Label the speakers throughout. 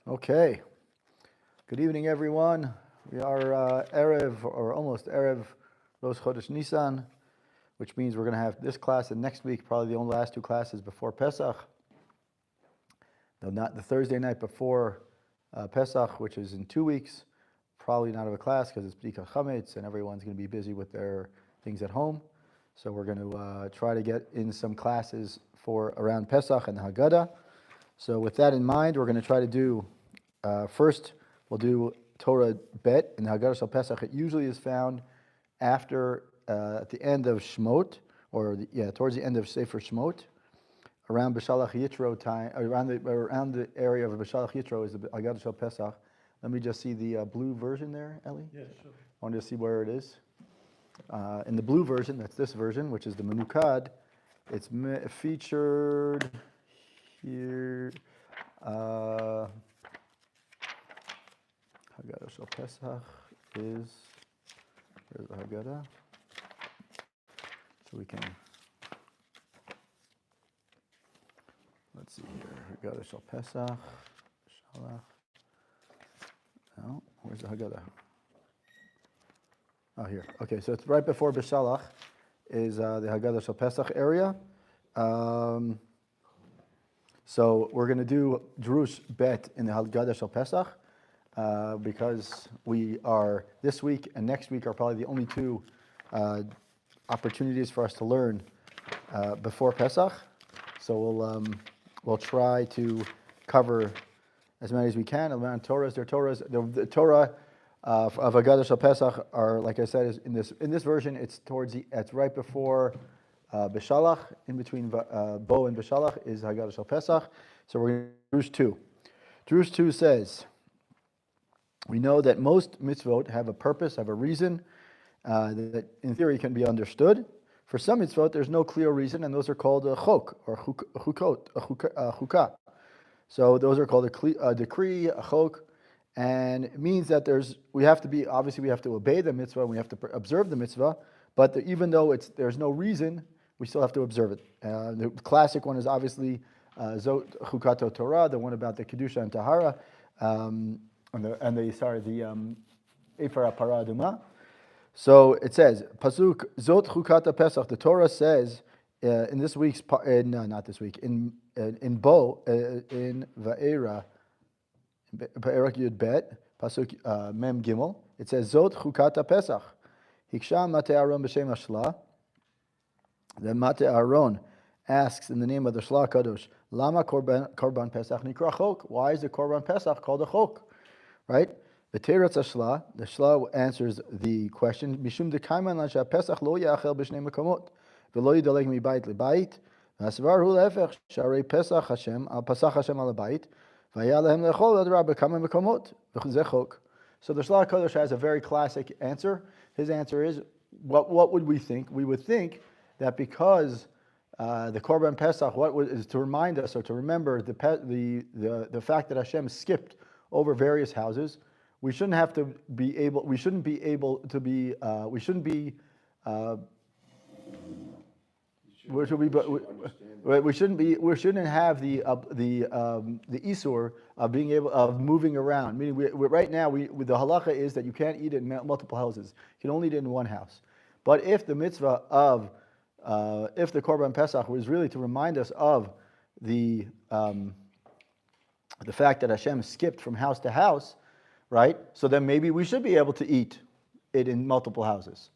Speaker 1: Okay. Good evening, everyone. We are Erev, or almost Erev, Rosh Chodesh Nisan, which means we're going to have this class and next week, probably the only last two classes before Pesach. No, not the Thursday night before Pesach, which is in 2 weeks. Probably not have a class because it's B'dika Chametz and everyone's going to be busy with their things at home. So we're going to try to get in some classes for around Pesach and the Haggadah. So with that in mind, we're going to try to do, first we'll do Torah Bet in the Haggadah Shel Pesach. It usually is found after, at the end of Shmot, towards the end of Sefer Shmot, around B'Shalach Yitro time, around the area of B'Shalach Yitro is the Haggadah Shel Pesach. Let me just see the blue version there, Ellie.
Speaker 2: Yeah, sure.
Speaker 1: I want to see where it is. In the blue version, that's this version, which is the Menukad, it's featured here. Haggadah Shel Pesach is, where's the Haggadah? So we can, let's see here, Haggadah Shel Pesach, Shalach. No, where's the Haggadah? Oh, here. Okay, so it's right before B'Shalach is the Haggadah Shel Pesach area. So we're going to do Drush Bet in the Haggadah Shel Pesach because we are, this week and next week are probably the only two opportunities for us to learn before Pesach. So we'll try to cover as many as we can around Torahs. The Torah of Haggadah Shel Pesach are, like I said, is in this version. It's it's right before B'Shalach, in between Bo and B'Shalach is Haggadah Shel Pesach. So we're going to Drush 2. Drush 2 says, we know that most mitzvot have a purpose, have a reason that in theory can be understood. For some mitzvot, there's no clear reason, and those are called a chok or chukah. So those are called a decree, a chok, and it means that we have to obey the mitzvah, and we have to observe the mitzvah, but even though there's no reason, we still have to observe it. The classic one is obviously Zot Chukato Torah, the one about the Kedusha and Tahara, the Ephar Para Aduma. So it says, Pasuk Zot Chukata Pesach. The Torah says in this week's, not this week, in Bo, in Va'era, Va'erak Yud Bet, Pasuk Mem Gimel, it says Zot Chukata Pesach. Hiksha Mate Aaron b'Shem Hashla. Then Mate Aaron asks in the name of the Shla Kadosh, Lama Korban Pesach Nikra Chok. Why is the Korban Pesach called a Chok? Right? The Shla answers the question, Mishum dekaiman lan Pesach lo yachel b'shnei makomot, v'lo yidalek mibayit lebayit, v'asvar hu lefech sharei Pesach Hashem al Pasach Hashem al bayit, v'aya lehem lechol ad rabbe kama makomot v'chuzeh chok. So the Shla Kadosh has a very classic answer. His answer is, what would we think? We would think that because the Korban Pesach is to remind us or to remember the fact that Hashem skipped over various houses. We shouldn't be we shouldn't have the isur of moving around. Meaning, right now, the halacha is that you can't eat in multiple houses. You can only eat it in one house. But if the mitzvah of if the Korban Pesach was really to remind us of the fact that Hashem skipped from house to house, right? So then maybe we should be able to eat it in multiple houses.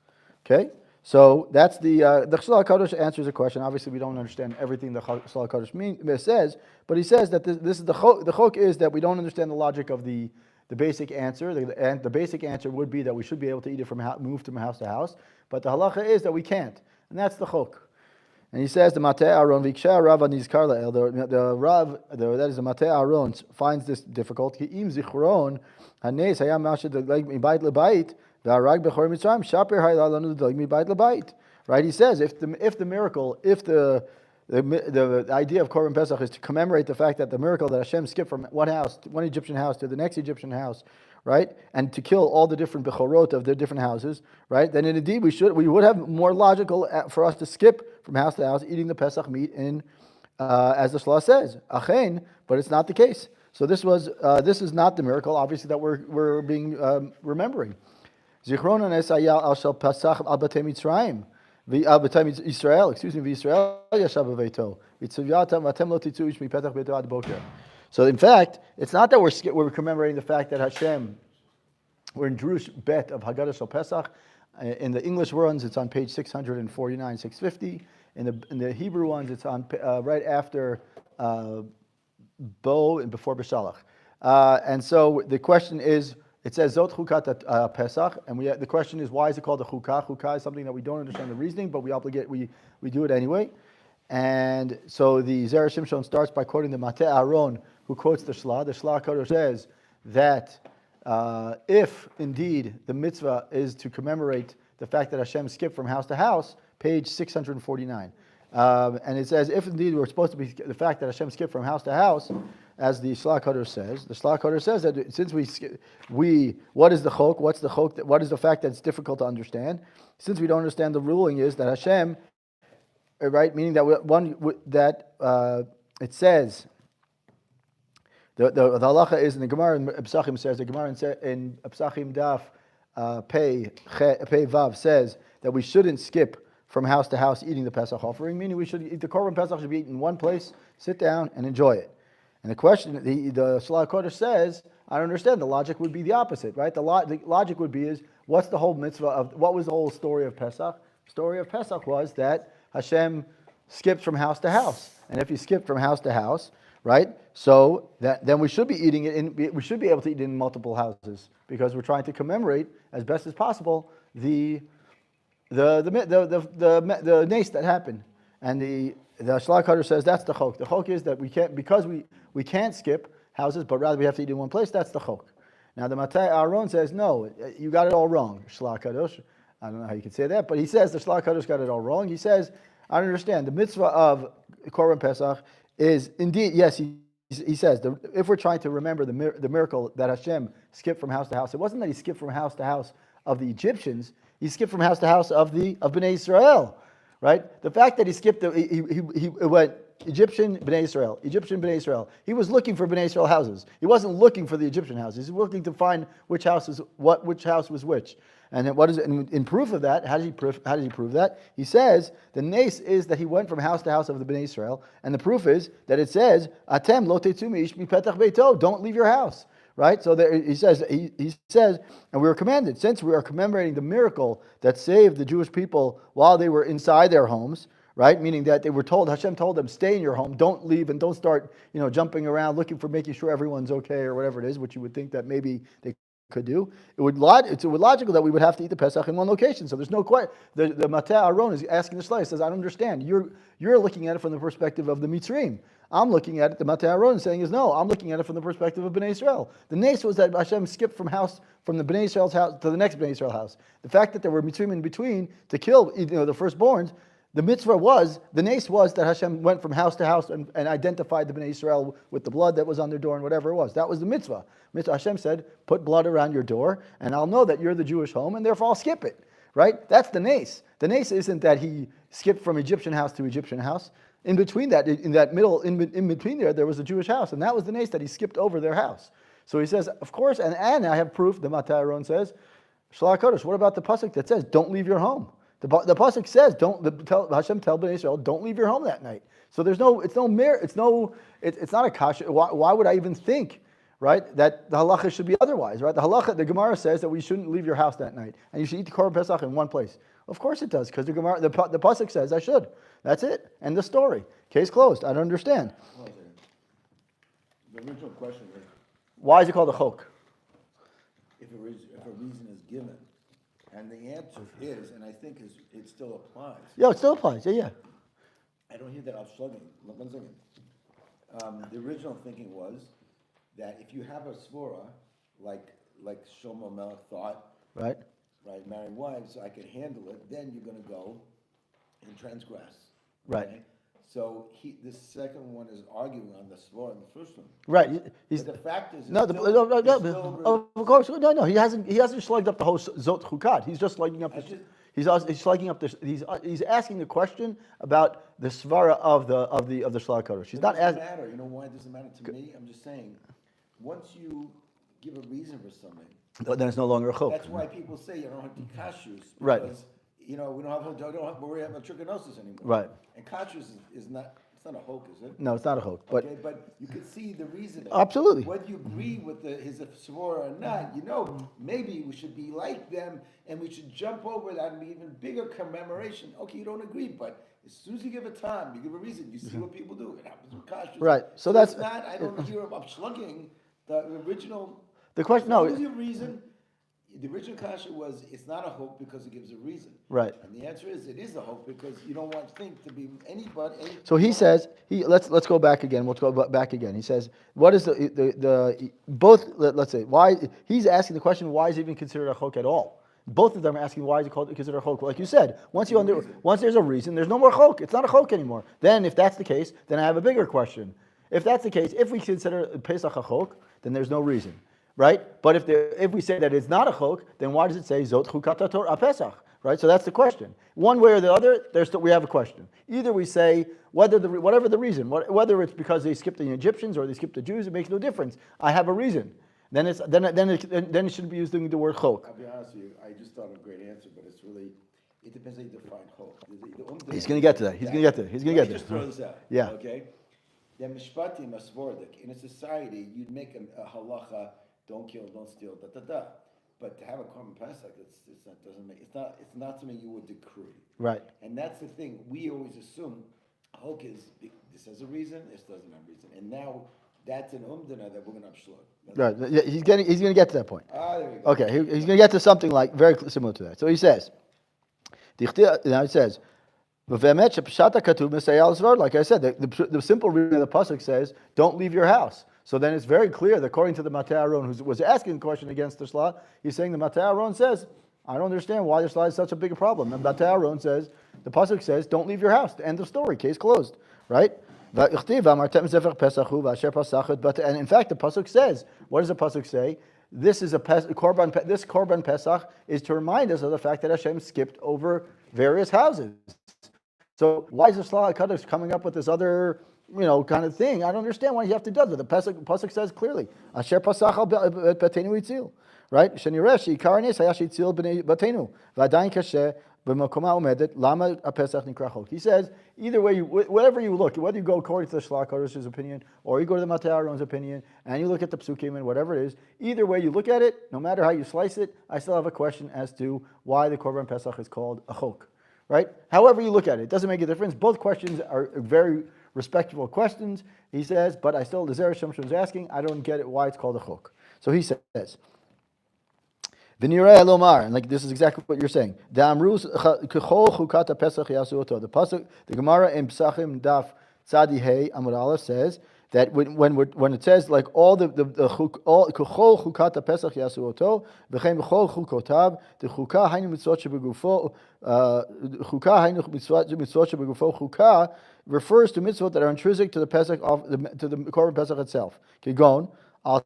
Speaker 1: Okay? So that's the Shla Kadosh answers the question. Obviously, we don't understand everything the Shla Kadosh says, but he says that this is the chok is that we don't understand the logic of the basic answer. The basic answer would be that we should be able to eat it move from house to house, but the halacha is that we can't, and that's the chok. And he says the Mate Aaron Viksha Rav Nizkar La'el, the Rav, that is the Mate Aaron, finds this difficult. Im Zichron Hanes Hayam Mashad Mibayit Lebayit V'Arag Bechor Mitzrayim Shaper Haylalanu Mibayit Lebayit. Right? He says if the miracle, if the idea of Korban Pesach is to commemorate the fact that the miracle that Hashem skipped from one Egyptian house to the next Egyptian house, right, and to kill all the different bechorot of the different houses, right, then indeed we would have more logical for us to skip from house to house eating the Pesach meat in, as the Shla says, achen, but it's not the case. So this is not the miracle, obviously, that we're being remembering. Zichron nesayal al shel Pesach al batei Mitzrayim, al batei Israel. Excuse me, v'Yisrael yashav beveito. V'tzivyatam v'atem lo titzu ish mipetach beito ad boker. So in fact, it's not that we're commemorating the fact that Hashem. We're in Jewish bet of HaChodesh shel Pesach. In the English ones, it's on page 649, 650. In the Hebrew ones, it's on right after Bo and before B'Shalach. And so the question is, it says Zot Chukat Pesach, and the question is, why is it called a Chukah? Chukah is something that we don't understand the reasoning, but we do it anyway. And so the Zera Shimshon starts by quoting the Mateh Aaron, who quotes the Shla. The Shla HaKodesh says that if indeed the mitzvah is to commemorate the fact that Hashem skipped from house to house, page 649. And it says, if indeed we're supposed to be the fact that Hashem skipped from house to house, as the Shla HaKodesh says, the Shla HaKodesh says that since what is the chok? What's the chok? What is the fact that it's difficult to understand? Since we don't understand, the ruling is that Hashem, right, meaning that it says, the halacha is in the Gemara in Pesachim says, the Gemara in Pesachim Daf Pei Vav says that we shouldn't skip from house to house eating the Pesach offering, meaning we should eat the Korban Pesach should be eaten in one place, sit down and enjoy it. And the question, the Shla HaKodesh says, I don't understand. The logic would be the opposite, right? The logic would be is, what's the whole mitzvah of, what was the whole story of Pesach? The story of Pesach was that Hashem skipped from house to house. And if he skipped from house to house, right? So then we should be eating it we should be able to eat it in multiple houses because we're trying to commemorate as best as possible the nace that happened. And the Shla HaKodesh says that's the chok. The chok is that we can't, because we can't skip houses, but rather we have to eat in one place. That's the chok. Now the Matei Aaron says no, you got it all wrong. Shla HaKodesh, I don't know how you could say that, but he says the Shla HaKodesh got it all wrong. He says, I don't understand. The mitzvah of Korban Pesach is indeed, yes, he says, if we're trying to remember the miracle that Hashem skipped from house to house, it wasn't that he skipped from house to house of the Egyptians, he skipped from house to house of Bnei Israel, right? The fact that he skipped, he went Egyptian Bnei Israel. He was looking for Bnei Israel houses. He wasn't looking for the Egyptian houses. He was looking to find which house was which. And then what is it? And in proof of that, how did he prove that? He says the nace is that he went from house to house of the Bnei Israel, and the proof is that it says Atem lo tetzu mi'ish mipetach beito. Don't leave your house, right? So there, he says, and we were commanded, since we are commemorating the miracle that saved the Jewish people while they were inside their homes, right? Meaning that they were told, Hashem told them, stay in your home, don't leave, and don't start, jumping around looking for making sure everyone's okay or whatever it is, which you would think that maybe they could do. It's logical that we would have to eat the Pesach in one location. So there's no question. The Mateh Aaron is asking the Shla. He says, I don't understand. You're looking at it from the perspective of the Mitzrim. I'm looking at it. The Mateh Aaron is saying no. I'm looking at it from the perspective of Bnei Israel. The nace was that Hashem skipped from the Bnei Israel's house to the next Bnei Israel house. The fact that there were Mitzrim in between to kill the firstborns. The mitzvah the nace was that Hashem went from house to house and identified the Bnei Israel with the blood that was on their door and whatever it was. That was the mitzvah. Hashem said, put blood around your door and I'll know that you're the Jewish home and therefore I'll skip it. Right? That's the nace. The nace isn't that he skipped from Egyptian house to Egyptian house. In between that, in between there was a Jewish house, and that was the nace that he skipped over their house. So he says, of course, and I have proof, the Mateh Aaron says, Shla HaKodesh, what about the pasuk that says, don't leave your home? The pasuk says, Hashem tell Bnei Israel, don't leave your home that night. So it's not a kasha. Why would I even think, right, that the halacha should be otherwise, right? The Gemara says that we shouldn't leave your house that night, and you should eat the Korban Pesach in one place. Of course it does, because the pasuk says I should. That's it. End the story. Case closed. I don't understand.
Speaker 2: The original question is,
Speaker 1: why is it called a chok?
Speaker 2: If a reason is given. And the answer is, and I think it still applies.
Speaker 1: Yeah, it still applies. Yeah.
Speaker 2: I don't hear that outshlugging. One second. The original thinking was that if you have a svora, like Shlomo Melech thought,
Speaker 1: right,
Speaker 2: marrying wives, so I could handle it, then you're going to go and transgress.
Speaker 1: Right.
Speaker 2: Okay? So this second one is arguing on the svora in the first one.
Speaker 1: Right.
Speaker 2: But the fact is,
Speaker 1: of course, no. He hasn't slugged up the whole Zot Chukat. He's just slugging up. He's slugging up this. He's asking the question about the svara of the Shla HaKodesh. He's not asking.
Speaker 2: Matter. You know why it doesn't matter to me? I'm just saying once you give a reason for something,
Speaker 1: then it's no longer a chok.
Speaker 2: that's why people say you don't have to kashrus,
Speaker 1: Right.
Speaker 2: because we don't have a trichinosis anymore.
Speaker 1: Right.
Speaker 2: And kashrus is not, it's not a hoke, is it?
Speaker 1: No, it's not a chok. But
Speaker 2: Okay, but you can see the reasoning.
Speaker 1: absolutely.
Speaker 2: Whether you agree with his svora or not, maybe we should be like them and we should jump over that and be even bigger commemoration. Okay, you don't agree, but as soon as you give a time, you give a reason, you see what people do. It happens with kashrus.
Speaker 1: Right. So that's
Speaker 2: it's not, I don't hear I'm slugging the original.
Speaker 1: the question.
Speaker 2: No,
Speaker 1: No.
Speaker 2: your reason. The original kasha was it's not a hope because it gives a reason.
Speaker 1: Right.
Speaker 2: And the answer is it is a hope because you don't want things to be anybody.
Speaker 1: So he says let's go back again. We'll go back again. He says what is the both? Let's say why he's asking the question why is it even considered a chok at all? Both of them are asking why is it considered a chok? Like you said, once there's a reason, there's no more chok. It's not a chok anymore. Then if that's the case, then I have a bigger question. If that's the case, if we consider Pesach a chok, then there's no reason. Right? But if we say that it's not a chok, then why does it say Zot Chukata Torah Pesach? Right? So that's the question. One way or the other, we have a question. Either we say whatever the reason, whether it's because they skipped the Egyptians or they skipped the Jews, it makes no difference. I have a reason. Then it shouldn't be using the word chok.
Speaker 2: I'll be honest with you, I just thought of a great answer, but it depends how you define chok.
Speaker 1: He's going to get to that. He's going to get there.
Speaker 2: Just throw this out.
Speaker 1: Yeah.
Speaker 2: Okay? The mishpatim asvordik. In a society, you'd make a halacha. Don't kill, don't steal, da da da. But to have a korban pesach, it's not something you would decree.
Speaker 1: Right.
Speaker 2: And that's the thing. We always assume hok is this has a reason, this doesn't have a reason, and now that's an umdana that we're going to upshlug.
Speaker 1: Right. Yeah, he's going to get to that point.
Speaker 2: There we go.
Speaker 1: Okay. He's going to get to something like very similar to that. So he says. Now it says. Like I said, the simple reading of the pasuk says, "Don't leave your house." So then it's very clear that according to the Matei Aaron, who was asking the question against the Shlah, he's saying the Matei Aaron says, "I don't understand why the Shlah is such a big problem." And Matei Aaron says, the pasuk says, "Don't leave your house." The end of story. Case closed. Right? And in fact, the pasuk says, what does the pasuk say? This korban pesach is to remind us of the fact that Hashem skipped over various houses. So why is the Shlah HaKadosh coming up with this other, kind of thing? I don't understand why you have to do that. The pasuk says clearly, "Asher pasach al batenu itzil," right? Sheniresh yikarenes hayash itzil b'nei batenu v'adayin kasher b'makoma umedet lama apesach nikra chok. He says either way, whatever you look, whether you go according to the Shlah HaKadosh's opinion or you go to the Matei Aaron's opinion and you look at the psukim and whatever it is, either way you look at it, no matter how you slice it, I still have a question as to why the korban pesach is called a chok. Right? However you look at it, it doesn't make a difference. Both questions are very respectable questions, he says, but the Zera Shimshon was asking, I don't get it why it's called a chok. So he says, V'nireh elomar, and this is exactly what you're saying. Da'amru k'chol chukat Pesach yasu oto. The pasuk, the Gemara in Pesachim Daf Tzadi Hey Amud Aleph says that when it says all k'chol chukat Pesach yasu oto, v'chein b'chol chukotav, the chukah hainu mitzvot shebegufo, chukah hainu mitzvot shebegufo chukah refers to mitzvot that are intrinsic to the Pesach to the korban Pesach itself. Kigon al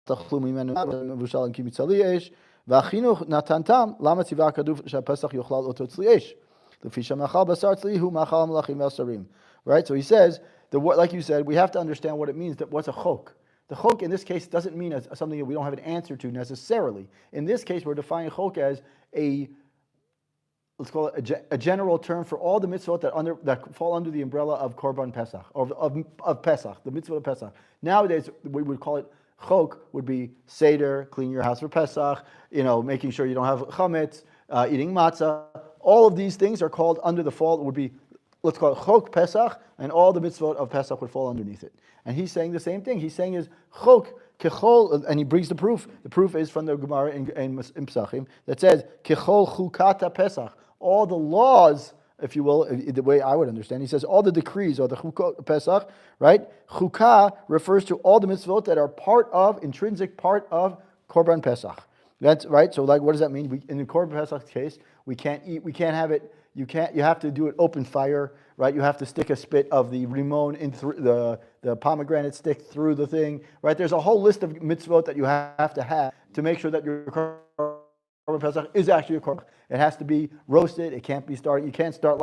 Speaker 1: tachlu mimenu v'shal and kimitzali esh. V'achinuch natantam lama tzivah kaduf shapesach yochlal oto tzli esh. L'fi shamachal basar tzli hu machal melachim v'asarim. Right. So he says like you said, we have to understand what it means. That what's a chok. The chok in this case doesn't mean something that we don't have an answer to necessarily. In this case, we're defining chok as let's call it a general term for all the mitzvot that fall under the umbrella of korban pesach or of pesach, the mitzvah of pesach. Nowadays, we would call it. Chok would be Seder, clean your house for Pesach, making sure you don't have chametz, eating matzah. All of these things are called under the fall. It would be, let's call it Chok Pesach, and all the mitzvot of Pesach would fall underneath it. And he's saying the same thing. He's saying is Chok kechol, and he brings the proof. The proof is from the Gemara in Pesachim that says kechol chukata Pesach. All the laws, if you will, the way I would understand. He says all the decrees or the chukot Pesach, right? Chukah refers to all the mitzvot that are intrinsic part of korban Pesach. That's right. So what does that mean? In the korban Pesach case, we can't eat, we can't have it. You have to do it open fire, right? You have to stick a spit of the rimon in the pomegranate stick through the thing, right? There's a whole list of mitzvot that you have to make sure that your korban Pesach is actually a korban. It has to be roasted. It can't be started. You can't start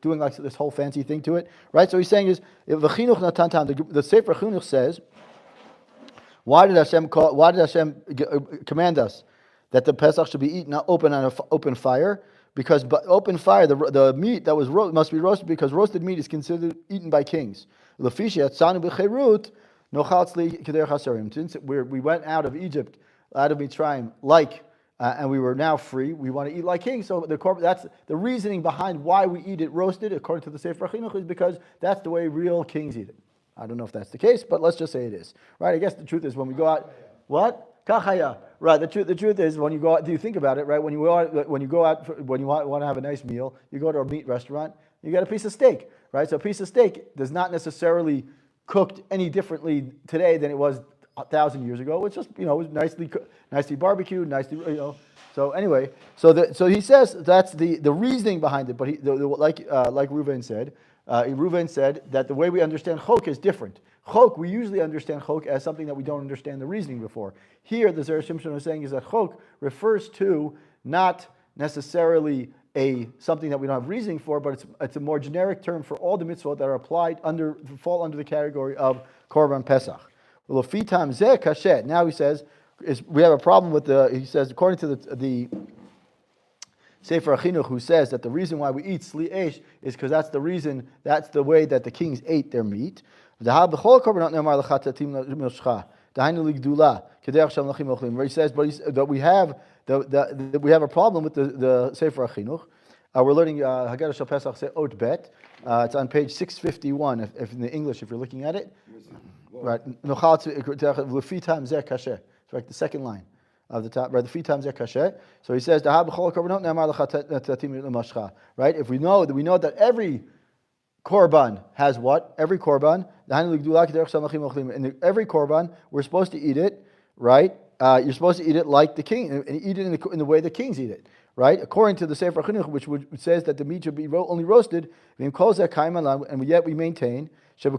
Speaker 1: doing this whole fancy thing to it, right? So he's saying is the Sefer Chinuch says Why did Hashem command us that the Pesach should be eaten open on an open fire? Because open fire, the meat that was must be roasted, because roasted meat is considered eaten by kings. Since we went out of Egypt, out of Mitzrayim, and we were now free, we want to eat like kings. So that's the reasoning behind why we eat it roasted, according to the Sefer HaChinuch, is because that's the way real kings eat it. I don't know if that's the case, but let's just say it is. Right? I guess the truth is when we go out, what? Kachaya. Right. The truth is when you go out, do you think about it, right? When you go out, when you want to have a nice meal, you go to a meat restaurant, you get a piece of steak, right? So a piece of steak does not necessarily cooked any differently today than it was 1,000 years ago. It's just, it was nicely barbecued, So anyway, so he says that's the reasoning behind it. But like Reuven said, that the way we understand chok is different. Chok, we usually understand chok as something that we don't understand the reasoning before. Here, the Zera Shimshon is saying is that chok refers to not necessarily something that we don't have reasoning for, but it's a more generic term for all the mitzvot that are fall under the category of Korban Pesach. Now he says we have a problem with he says according to the Sefer HaChinuch, who says that the reason why we eat sli esh is because that's the way that the kings ate their meat. Where he says, but we have a problem with the Sefer HaChinuch. We're learning Haggadah Shel Pesach Ot Bet. It's on page 651, if in the English, if you're looking at it. Right. It's like the second line of the top, right? The fitam zeh kasher. So he says, right? If we know that every korban has what? Every korban, and every korban, we're supposed to eat it, right? You're supposed to eat it like the king, and eat it in the way the kings eat it, right? According to the Sefer HaChinuch, which says that the meat should be only roasted, and yet we maintain so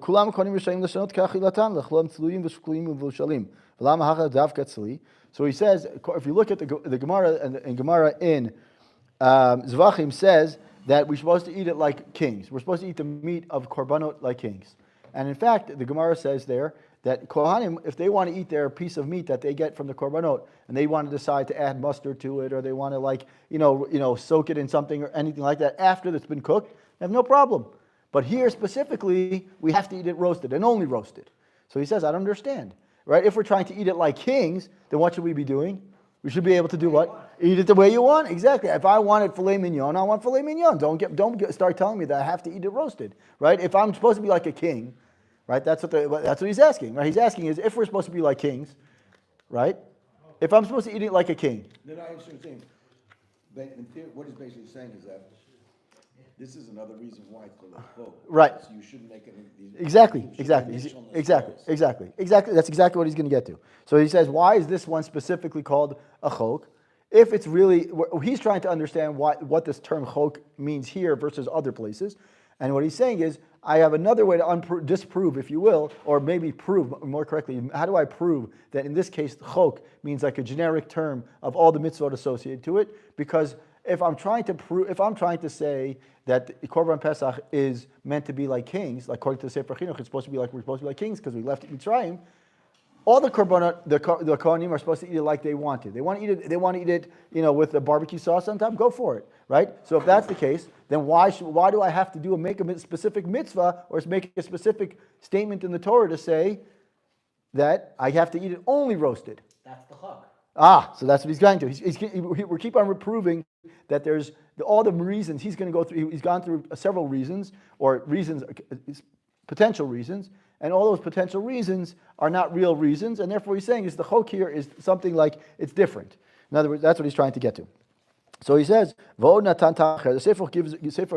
Speaker 1: he says, if you look at the Gemara, and Gemara in Zvachim says that we're supposed to eat it like kings. We're supposed to eat the meat of korbanot like kings. And in fact, the Gemara says there that Kohanim, if they want to eat their piece of meat that they get from the korbanot, and they want to decide to add mustard to it, or they want to soak it in something or anything like that after it's been cooked, they have no problem. But here specifically, we have to eat it roasted and only roasted. So he says, I don't understand. Right? If we're trying to eat it like kings, then what should we be doing? We should be able to do what? Eat it the way you want. Exactly. If I wanted filet mignon, I want filet mignon. Don't start telling me that I have to eat it roasted. Right? If I'm supposed to be like a king, right? That's what he's asking. Right? He's asking is if we're supposed to be like kings, right? If I'm supposed to eat it like a king.
Speaker 2: Then I understand. But in theory, what he's basically saying is that this is another reason why it's called a chok.
Speaker 1: Right.
Speaker 2: So you shouldn't make any.
Speaker 1: Exactly. That's exactly what he's going to get to. So he says, why is this one specifically called a chok? If it's really, he's trying to understand what this term chok means here versus other places. And what he's saying is, I have another way to disprove, if you will, or maybe prove more correctly. How do I prove that in this case, chok means like a generic term of all the mitzvot associated to it? Because if I'm trying to say that Korban Pesach is meant to be like kings, like according to the Sefer Chinuch, we're supposed to be like kings because we left Mitzrayim. All the korbanot, the kohanim are supposed to eat it like they want to. They want to eat it, with a barbecue sauce on top. Go for it, right? So if that's the case, then why do I have to make a specific mitzvah or make a specific statement in the Torah to say that I have to eat it only roasted?
Speaker 3: That's the chok.
Speaker 1: So that's what he's going to. We keep on proving that there's all the reasons he's going to go through. He's gone through several reasons, potential reasons, and all those potential reasons are not real reasons, and therefore he's saying is the chok here is something like it's different. In other words, that's what he's trying to get to. So he says, the Sefer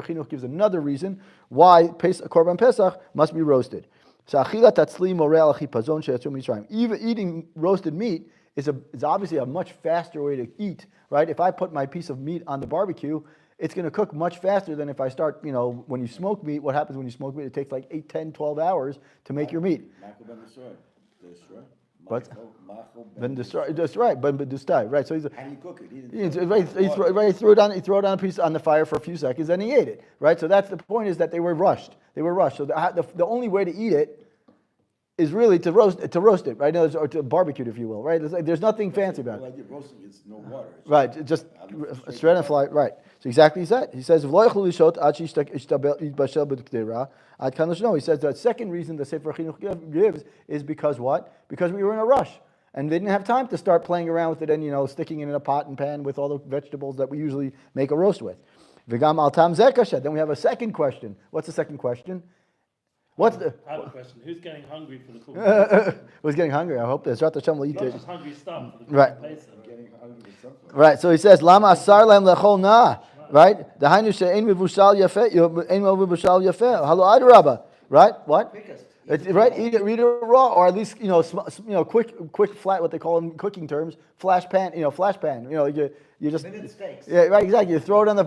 Speaker 1: Chinuch gives another reason why Korban Pesach must be roasted. Even eating roasted meat is obviously a much faster way to eat, right? If I put my piece of meat on the barbecue, it's going to cook much faster than if I start, when you smoke meat, what happens when you smoke meat? It takes like 8, 10, 12 hours to make your meat. But Ben destroy. That's right. Ben destroy. Right. So
Speaker 2: how do you cook it?
Speaker 1: He threw it on a piece on the fire for a few seconds, and he ate it. Right. So that's the point. Is that they were rushed. So the only way to eat it is really to roast it, right? Or to barbecue it, if you will, right? There's nothing fancy about it.
Speaker 2: Like roasting, it's no water. It's
Speaker 1: Right, just straight on fly, right. So exactly he said. He says, no, he says the second reason the Sefer Chinuch gives is because what? Because we were in a rush. And they didn't have time to start playing around with it and, sticking it in a pot and pan with all the vegetables that we usually make a roast with. Then we have a second question. What's the second question?
Speaker 3: I have a question. Who's getting hungry for the food?
Speaker 1: Who's getting hungry? I hope that Hashem will eat
Speaker 3: Not
Speaker 1: it.
Speaker 3: just hungry stuff. For the
Speaker 1: Right.
Speaker 3: Pesach.
Speaker 2: getting hungry with something.
Speaker 1: Right, so he says, Lama asar lem lechol na. Right? The hainu she'ein mevushal yafeh, ein mevushal yafeh. Halo adrabah. Right? What? Right? Eat it raw, or at least quick flat. What they call in cooking terms, flash pan. You just
Speaker 4: Minute steaks.
Speaker 1: Yeah, right, exactly. You throw it on the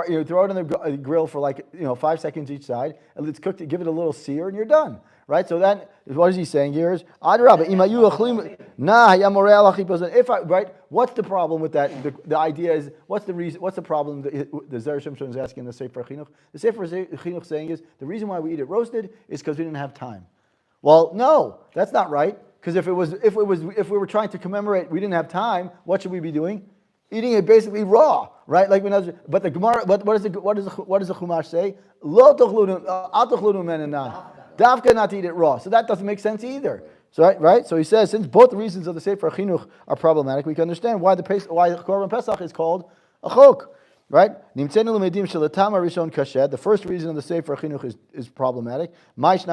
Speaker 1: you throw it on the grill for 5 seconds each side, and it's cooked. Give it a little sear, and you're done. Right. So that what is he saying here is adrabah. If I right, what's the problem with that? The idea is what's the reason? What's the problem? The Zera Shimshon is asking the Sefer Chinuch. The Sefer Chinuch saying is the reason why we eat it roasted is because we didn't have time. Well, no, that's not right. Because if we were trying to commemorate, we didn't have time. What should we be doing? Eating it basically raw, right? But the Gemara, what does the Chumash say? Lo tochlunu, al tochlunu menanan. Davka not to eat it raw. So that doesn't make sense either. So right? So he says, since both reasons of the Sefer Chinuch are problematic, we can understand why the Korban Pesach is called a chok. Right? The first reason of the Sefer Chinuch is problematic. What's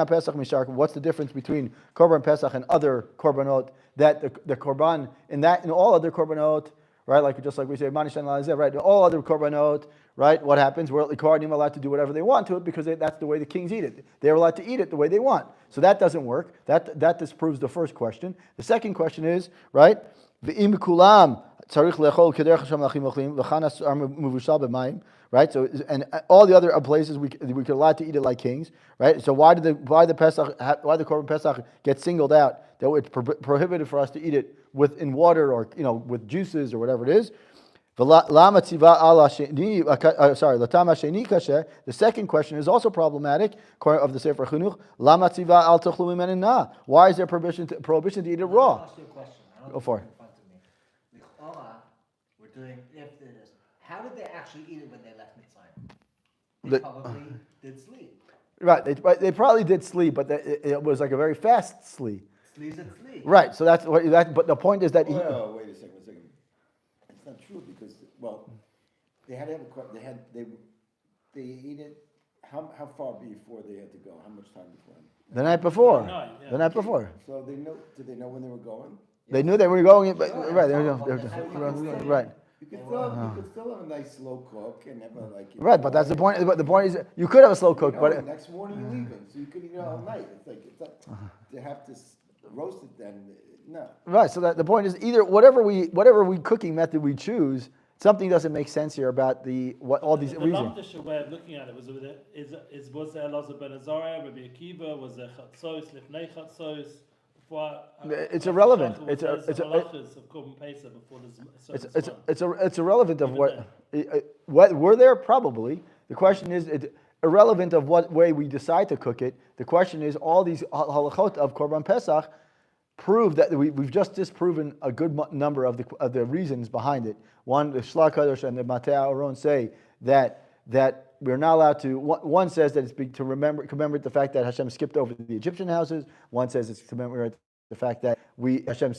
Speaker 1: the difference between Korban Pesach and other Korbanot? That the Korban in all other Korbanot, right? Just like we say, right? All other Korbanot, right? What happens? We're allowed to do whatever they want to it because that's the way the kings eat it. They're allowed to eat it the way they want. So that doesn't work. That disproves the first question. The second question is, right? Right? So and all the other places we could allowed to eat it like kings, right? So why the Korban Pesach get singled out? That it's prohibited for us to eat it in water or with juices or whatever it is. The second question is also problematic of the Sefer Chinuch. Why is there prohibition to eat it raw?
Speaker 4: I'll ask you a question. I don't
Speaker 1: Go for it.
Speaker 4: in front of me. We're doing if it is. How did they actually eat it when they left Mitzrayim? They probably did sleep.
Speaker 1: Right, they probably did sleep, but it was like a very fast sleep.
Speaker 4: Sleeps and sleep.
Speaker 1: Right, so that's what that. But the point is that
Speaker 2: Wait a second. It's not true because they had to have they eat it. How far before they had to go? How much time before?
Speaker 1: the night before.
Speaker 3: Yeah.
Speaker 1: The night before.
Speaker 2: So they know. Did they know when they were going?
Speaker 1: They knew they were going, but
Speaker 4: Sure.
Speaker 1: right, right.
Speaker 2: You could still have a nice slow cook and have
Speaker 1: Right, but that's the point. But the point is, you could have a slow cook,
Speaker 2: the
Speaker 1: but
Speaker 2: next morning you're leaving, so you could eat it all night. It's not to have to roast it then. No.
Speaker 1: right. So that the point is, either whatever we cooking method we choose, something doesn't make sense here about all these reasons.
Speaker 3: The way of looking at it was there Elazar ben Azariah, Rabbi Akiva, was there Chatzos, Lifnei Chatzos.
Speaker 1: It's irrelevant. It's irrelevant of what were there probably. The question is it's irrelevant of what way we decide to cook it. The question is all these halachot of Korban Pesach prove that we've just disproven a good number of the reasons behind it. One, the Shlach HaKadosh and the Matei Aaron say that we're not allowed to. One says that it's to commemorate the fact that Hashem skipped over the Egyptian houses. One says it's to commemorate the fact that Hashem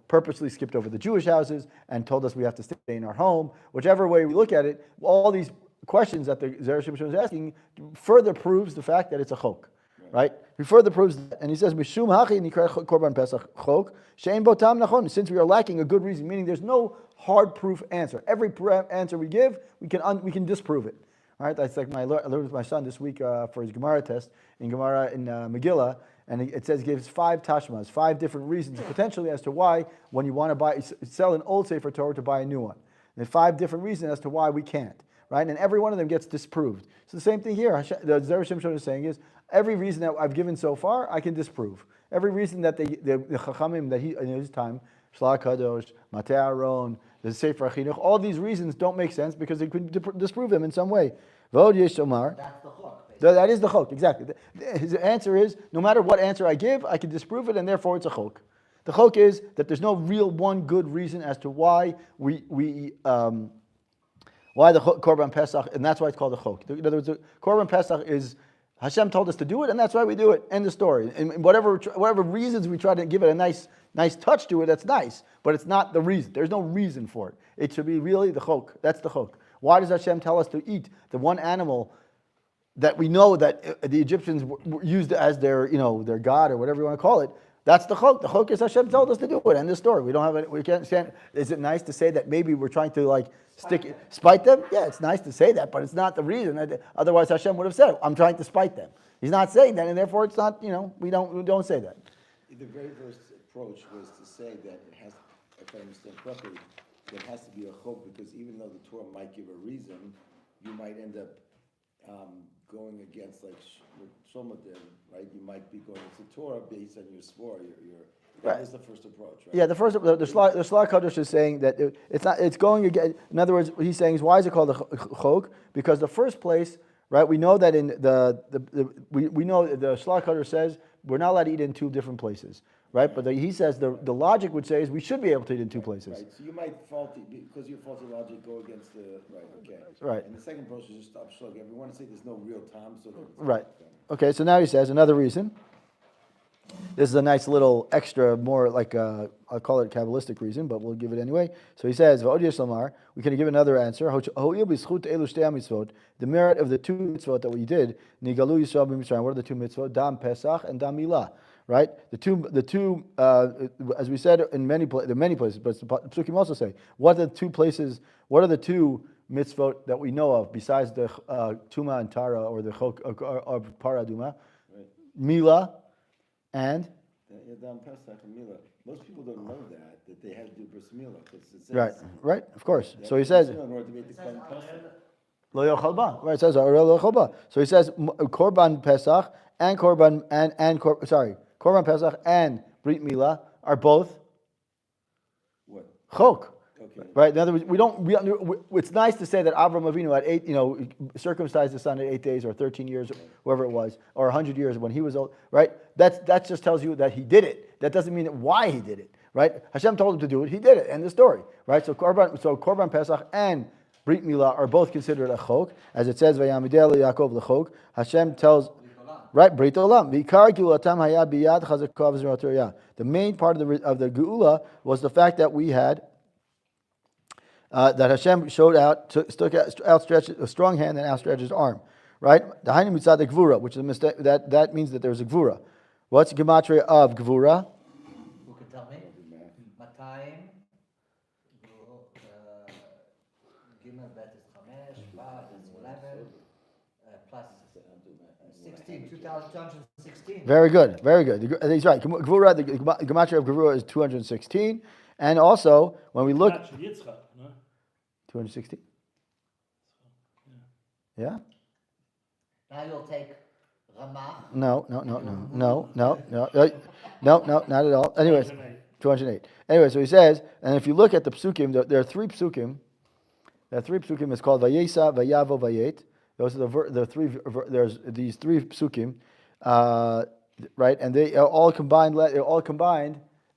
Speaker 1: purposely skipped over the Jewish houses and told us we have to stay in our home. Whichever way we look at it, all these questions that the Zera Shimshon is asking further proves the fact that it's a chok. Right? He further proves that, and he says, "Mishum hachi nikra korban pesach chok she'en bo tam nachon." Since we are lacking a good reason, meaning there's no hard proof answer. Every answer we give, we can disprove it. All right? That's like I learned with my son this week for his Gemara test in Megillah, and it says it gives 5 tashmas, 5 different reasons potentially as to why when you want to sell an old Sefer Torah to buy a new one. And 5 different reasons as to why we can't. Right? And every one of them gets disproved. So the same thing here. The Zera Shimshon is saying is every reason that I've given so far, I can disprove. Every reason that the Chachamim that he in his time, Shlach HaKadosh, Matei Aaron, the Sefer Chinuch, all these reasons don't make sense because they could disprove them in some way. Vod Yesh Omar.
Speaker 4: That's the chok,
Speaker 1: That is the chok, exactly. His answer is, no matter what answer I give, I can disprove it, and therefore it's a chok. The chok is that there's no real one good reason as to why why the Korban Pesach, and that's why it's called a chok. In other words, the Korban Pesach is, Hashem told us to do it, and that's why we do it. End of story. And whatever reasons we try to give it a nice touch to it, that's nice, but it's not the reason. There's no reason for it. It should be really the chok. That's the chok. Why does Hashem tell us to eat the one animal that we know that the Egyptians used as their god or whatever you want to call it? That's the chok. The chok is Hashem told us to do it. End of story. We don't have it. We can't stand. Is it nice to say that maybe we're trying to spite them? Yeah, it's nice to say that, but it's not the reason. Otherwise, Hashem would have said, "I'm trying to spite them." He's not saying that, and therefore it's not. We don't say that.
Speaker 2: The very first approach was to say that it has, if I understand correctly, there has to be a chok, because even though the Torah might give a reason, you might end up going against like Shlomo did, right? You might be going against the Torah based on your svor. That was the first approach, right?
Speaker 1: Yeah, the Shla HaChodesh is saying that it's not. It's going again. In other words, what he's saying is, why is it called a chok? Because the first place, right? We know that in we know the Shla HaChodesh says we're not allowed to eat in two different places, right? But he says the logic would say is we should be able to eat in two places.
Speaker 2: Right. So you might because your faulty logic go against the right. Okay.
Speaker 1: Right.
Speaker 2: And the second approach is just stop shlugging. We want to say there's no real time, so
Speaker 1: right. Okay. So now he says another reason. This is a nice little extra, more like I'll call it a Kabbalistic reason, but we'll give it anyway. So he says, we can give another answer. The merit of the two mitzvot that we did, Nigalu Yisrael b'Mitzrayim. What are the two mitzvot? Dam Pesach and Dam Milah. Right? The two, as we said in many places, but Psukim also say, what are the two mitzvot that we know of besides the Tuma and Tara or the Chok or Paraduma? Right. Milah. And
Speaker 2: most people don't know that they have to do bris milah, because it says
Speaker 1: right, of course. So he says
Speaker 2: in order to make the
Speaker 1: lo yochal ba. Right, it says lo yochal ba. So he says korban Pesach and korban korban Pesach and brit milah are both
Speaker 2: what?
Speaker 1: Chok.
Speaker 2: Okay.
Speaker 1: Right. In other words, it's nice to say that Avram Avinu at 8, circumcised his son at 8 days or 13 years, whoever it was, or 100 years when he was old. Right. That just tells you that he did it. That doesn't mean why he did it. Right. Hashem told him to do it. He did it. End of story. Right. So Korban Pesach and Brit Milah are both considered a chok, as it says Vayamidel Yaakov lechok. Hashem tells. Right, Brit Olam. The main part of the Geula was the fact that we had. That Hashem showed outstretched a strong hand and outstretched his arm, right? The Hainu mitzad the gvura, which is a mistake. That means that there's a gvura. What's the gematria of gvura?
Speaker 4: Who can tell me? Matayim, Gimel bet is Chamesh, Vav is 11, plus 16, 2,216.
Speaker 1: Very good. He's right. Gvura, the gematria of gvura is 216, and also when we look. 216? Yeah?
Speaker 4: Now you'll take Ramah.
Speaker 1: No, not at all. Anyways, 208. Anyway, so he says, and if you look at the psukim, there are three psukim. It's called Vayesa, Vayavo, Vayet. Those are the three. There's these three psukim, right? And they are all combined.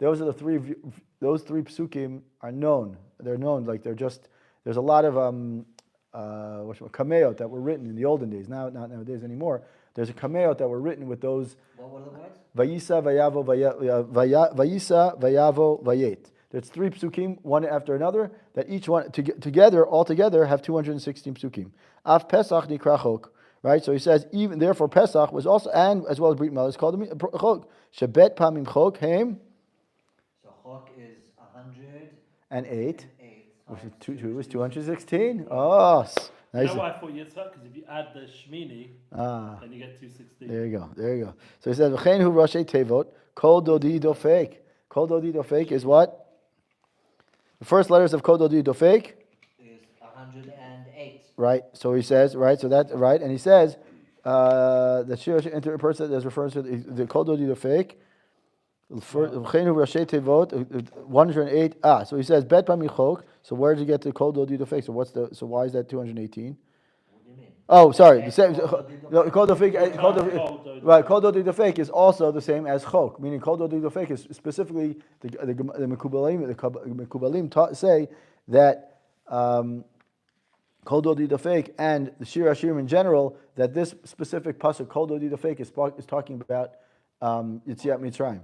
Speaker 1: Those are the three. Those three psukim are known. They're known. Like they're just. There's a lot of kameot that were written in the olden days. Now, not nowadays anymore. There's a kameot that were written with those.
Speaker 4: What were the words?
Speaker 1: Vayisa, Vayavo, Vayet. There's three psukim, one after another, that each one altogether have 216 psukim. Af Pesach nikra chok. Right. So he says even therefore Pesach was also, and as well as Brit Milah is called a chok. Shebet pamim chok hem.
Speaker 4: So chok is
Speaker 1: 108. Which is 216. Oh, nice.
Speaker 3: You know why I thought Yitzhak? Because if you add the Shmini, then you get 216.
Speaker 1: There you go. So he says, "V'chein hu rashi tevot kol dodi dofek." Kol dodi dofek is what? The first letters of kol dodi dofek
Speaker 4: is 108.
Speaker 1: Right. So he says, right. So that's right, and he says the shir person that's referring to the kol dodi dofek. 108. So he says bet pamichok. So where did you get the kol dodi dofek? So why is that 218?
Speaker 4: What do you mean?
Speaker 1: Oh, sorry. The
Speaker 4: And
Speaker 1: same.
Speaker 4: kol
Speaker 1: Kol do fake. Right. Kol do fake is also the same as chok, meaning kol do fake is specifically the Mekubalim say that kol do fake and the Shir Hashirim in general, that this specific pasuk kol do fake is talking about Yetziat Mitzrayim.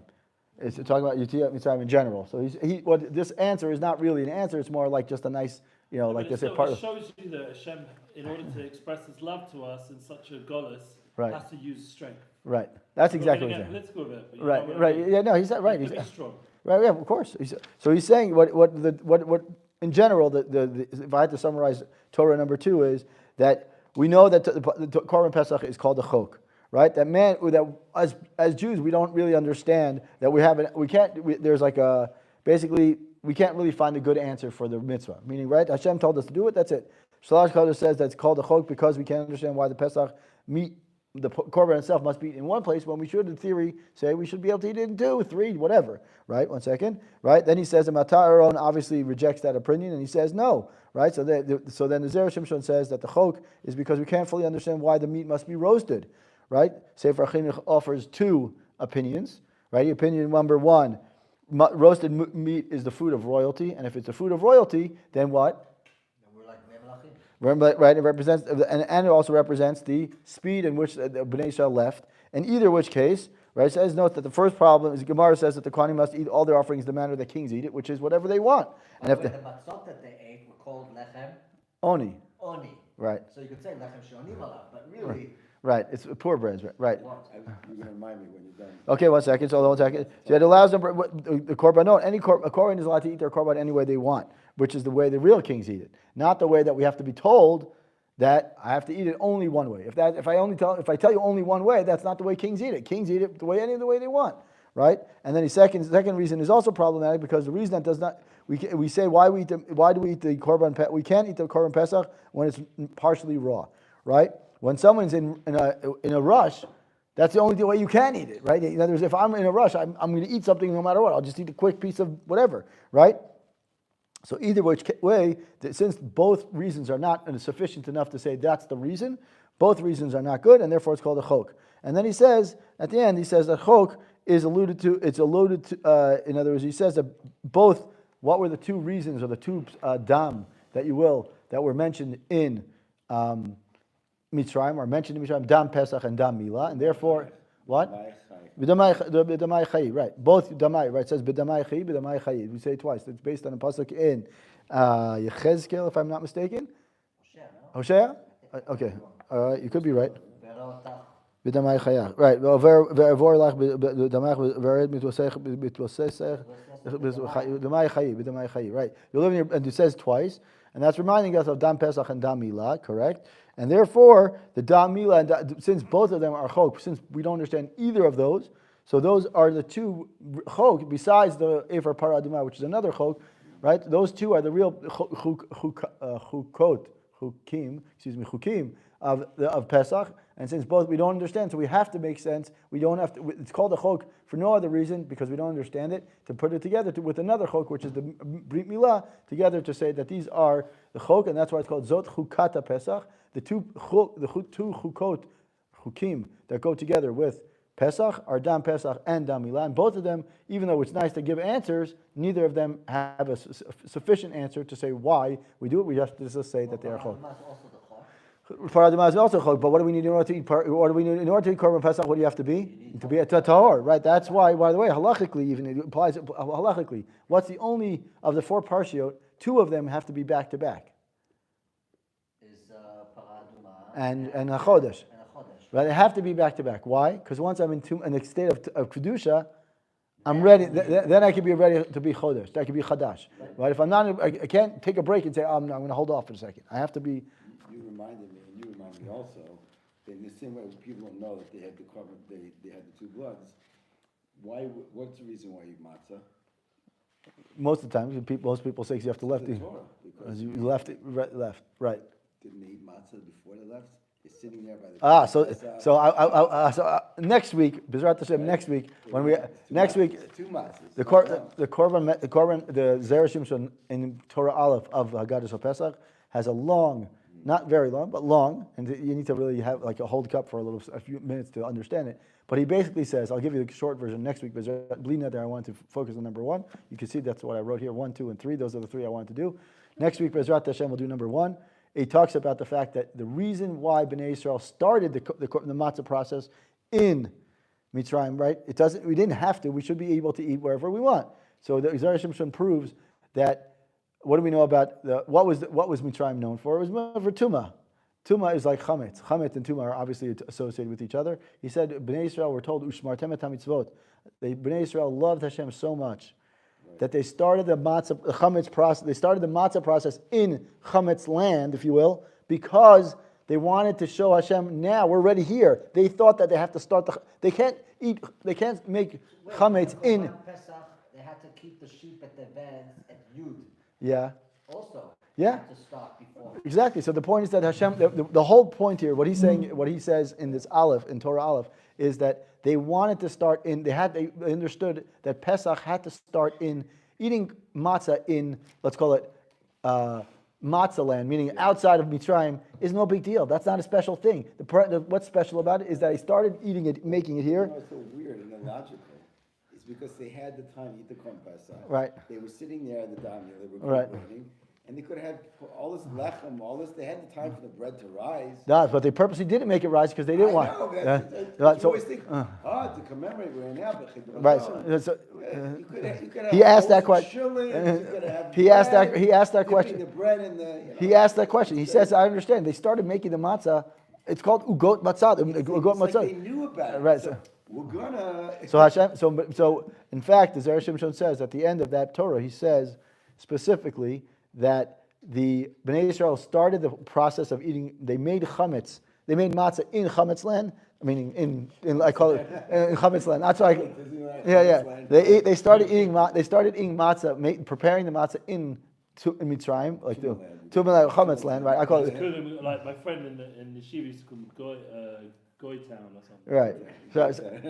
Speaker 1: It's talking about Yetziat Mitzrayim in general. So what this answer is not really an answer. It's more like just a nice, like they say, part
Speaker 3: It
Speaker 1: of.
Speaker 3: shows you that Hashem, in order to express His love to us in such a golus,
Speaker 1: Right.
Speaker 3: has to use strength.
Speaker 1: Right. That's exactly what
Speaker 3: We're
Speaker 1: he's
Speaker 3: going
Speaker 1: saying.
Speaker 3: to get political with it. But
Speaker 1: Right. Right. Yeah. No, he's right.
Speaker 3: He's
Speaker 1: He's
Speaker 3: strong.
Speaker 1: right. Yeah. Of course. So he's saying what in general the if I had to summarize Torah number 2 is that we know that the Korban Pesach is called the Chok. Right, that as Jews we don't really understand that there's like basically we can't really find a good answer for the mitzvah. Meaning, right, Hashem told us to do it. That's it. Shalash HaChodesh says that's called the chok because we can't understand why the Pesach the korban itself must be eaten in one place when we should, in theory, say we should be able to eat it in 2, 3, whatever. Right? 1 second. Right? Then he says the Matar Aaron obviously rejects that opinion and he says no. Right? So then the Zera Shimshon says that the chok is because we can't fully understand why the meat must be roasted. Right? Sefer Chinuch offers 2 opinions. Right? Opinion number 1, roasted meat is the food of royalty, and if it's the food of royalty, then what?
Speaker 4: Then we're like Melachim.
Speaker 1: Remember, right? It represents, and it also represents the speed in which the Bnei Yisrael left. In either which case, right? It says note that the first problem is Gemara says that the Kohanim must eat all their offerings the manner that kings eat it, which is whatever they want. And if
Speaker 4: the matzot that they ate were called lechem
Speaker 1: oni,
Speaker 4: oni.
Speaker 1: right?
Speaker 4: So you could say lechem she'onim alav, but really.
Speaker 1: Right, it's poor breads, right?
Speaker 2: You're going to remind me when you're done.
Speaker 1: Okay, 1 second. So 1 second. So it allows them the korbanot. A korban is allowed to eat their korban any way they want, which is the way the real kings eat it, not the way that we have to be told that I have to eat it only one way. If I tell you only one way, that's not the way kings eat it. Kings eat it the way they want, right? And then the second reason is also problematic because the reason that does not we say why do we eat the korban? We can't eat the korban pesach when it's partially raw, right? When someone's in a rush, that's the only way you can eat it, right? In other words, if I'm in a rush, I'm going to eat something no matter what. I'll just eat a quick piece of whatever, right? So either which way, since both reasons are not sufficient enough to say that's the reason, both reasons are not good, and therefore it's called a chok. And then he says, at the end, that chok is alluded to, in other words, he says that both, what were the 2 reasons, or the 2 dam, that were mentioned in Mitzrayim, or mentioned in Mitzrayim, Dam Pesach and Dam Milah, and therefore, what? B'damai Chayi, right. Both Damai, right, it says B'damai Chayi, B'damai Chayi. We say it twice. It's based on a pasuk in Yechezkel, if I'm not mistaken. Hosea? Okay, all right, you could be right. B'damai Chayach, right. Ve'avor lach b'damai v'ered mitwasech B'damai Chayi, right. You live in and it says twice, and that's reminding us of Dam Pesach and Dam Milah, correct? And therefore, the Dam Milah, since both of them are chok, since we don't understand either of those, so those are the 2 chok, besides the Efer Parah Adumah, which is another chok, right? Those 2 are the real chukim of Pesach. And since both we don't understand, so we have to make sense. We don't have to. It's called a chok for no other reason because we don't understand it. To put it together with another chok, which is the Brit Milah, together to say that these are the chok, and that's why it's called Zot Chukata Pesach. The two chukot, chukim that go together with Pesach are Dam Pesach and Dam Milah. And both of them, even though it's nice to give answers, neither of them have a sufficient answer to say why we do it. We have to just say that they are chok. Parah Adumah is also chok, but what do we need in order to eat? In order to eat korban pesach, what do you have to be? To be a tahor, right? That's why. By the way, halachically, even it applies halachically. What's the only of the 4 parshiot? 2 of them have to be back to back.
Speaker 4: Is Parah Adumah
Speaker 1: and HaChodesh. Right? They have to be back to back. Why? Because once I'm in a state of kedusha, I'm ready. Then I can be ready to be chodesh. I can be chadash. Right? If I'm not, I can't take a break and say, I'm going to hold off for a second. I have to be.
Speaker 2: You reminded me, and you remind me also, that in the same way people don't know that they had the korban, they had the 2 bloods. Why? What's the reason why you eat matzah?
Speaker 1: Most of the time, most people say you have to left it.
Speaker 2: Because
Speaker 1: you left it left, right.
Speaker 2: Didn't they eat matzah before they left? It's sitting there by the.
Speaker 1: So next week, B'ezrat Hashem, next week when we next week,
Speaker 2: two matzahs.
Speaker 1: the Zera Shimshon in Torah Aleph of HaChodesh Pesach has a long Not very long, but long, and you need to really have like a hold cup for a few minutes to understand it. But he basically says, I'll give you the short version next week, but bleeding out there, I want to focus on number 1. You can see that's what I wrote here, 1, 2, and 3. Those are the 3 I wanted to do. Next week, Bezrat Hashem, we'll do number 1. He talks about the fact that the reason why Bnei Israel started the matzah process in Mitzrayim, right? We didn't have to. We should be able to eat wherever we want. So the Zera Shimshon proves that. What do we know about what was Mitzrayim known for? It was for Tumah. Tumah is like chametz. Chametz and Tumah are obviously associated with each other. He said, Bnei Israel were told, Ushmartem et hamitzvot. Bnei Israel loved Hashem so much that they started the chametz process. They started the matzah process in chametz land, if you will, because they wanted to show Hashem. Now we're already here. They thought that they have to start They can't make chametz in.
Speaker 4: Pesach, they had to keep the sheep at the vans at Yud.
Speaker 1: Yeah.
Speaker 4: Also,
Speaker 1: yeah.
Speaker 4: had to start before.
Speaker 1: Exactly. So the point is that Hashem, the whole point here, what he's saying, what he says in this Aleph, in Torah Aleph, is that they wanted to start in. They understood that Pesach had to start in eating matzah in, let's call it matzah land, meaning outside of Mitzrayim, is no big deal. That's not a special thing. What's special about it is that he started eating it, making it here.
Speaker 2: You know, it's so weird and illogical. It's because they had the time to eat the Korban Pesach.
Speaker 1: Right.
Speaker 2: They were sitting there at the dam, they were
Speaker 1: Right.
Speaker 2: waiting, and they could have had all this lechem, all this. They had the time for the bread to rise.
Speaker 1: But they purposely didn't make it rise because they didn't want.
Speaker 2: I know,
Speaker 1: You
Speaker 2: always think, to commemorate right now, but
Speaker 1: Right.
Speaker 2: you could have
Speaker 1: He asked that
Speaker 2: question.
Speaker 1: He asked that question.
Speaker 2: The bread in the,
Speaker 1: He asked that question. He says, "I understand. They started making the matzah. It's called ugot matzah. Ugot
Speaker 2: Like
Speaker 1: matzah.
Speaker 2: they knew about it.
Speaker 1: Right.
Speaker 2: So we're gonna.
Speaker 1: So Hashem. So in fact, the Zera Shimshon says at the end of that Torah, he says specifically that the Bnei Israel started the process of eating. They made chametz. They made matzah in chametz land. Meaning in I call it in chametz land. That's why. Yeah. They started eating matzah, preparing the matzah in Mitzrayim, like the chametz land, right? I call it.
Speaker 3: Like my friend in the yeshiva used to call Goy Town or something.
Speaker 1: Right. So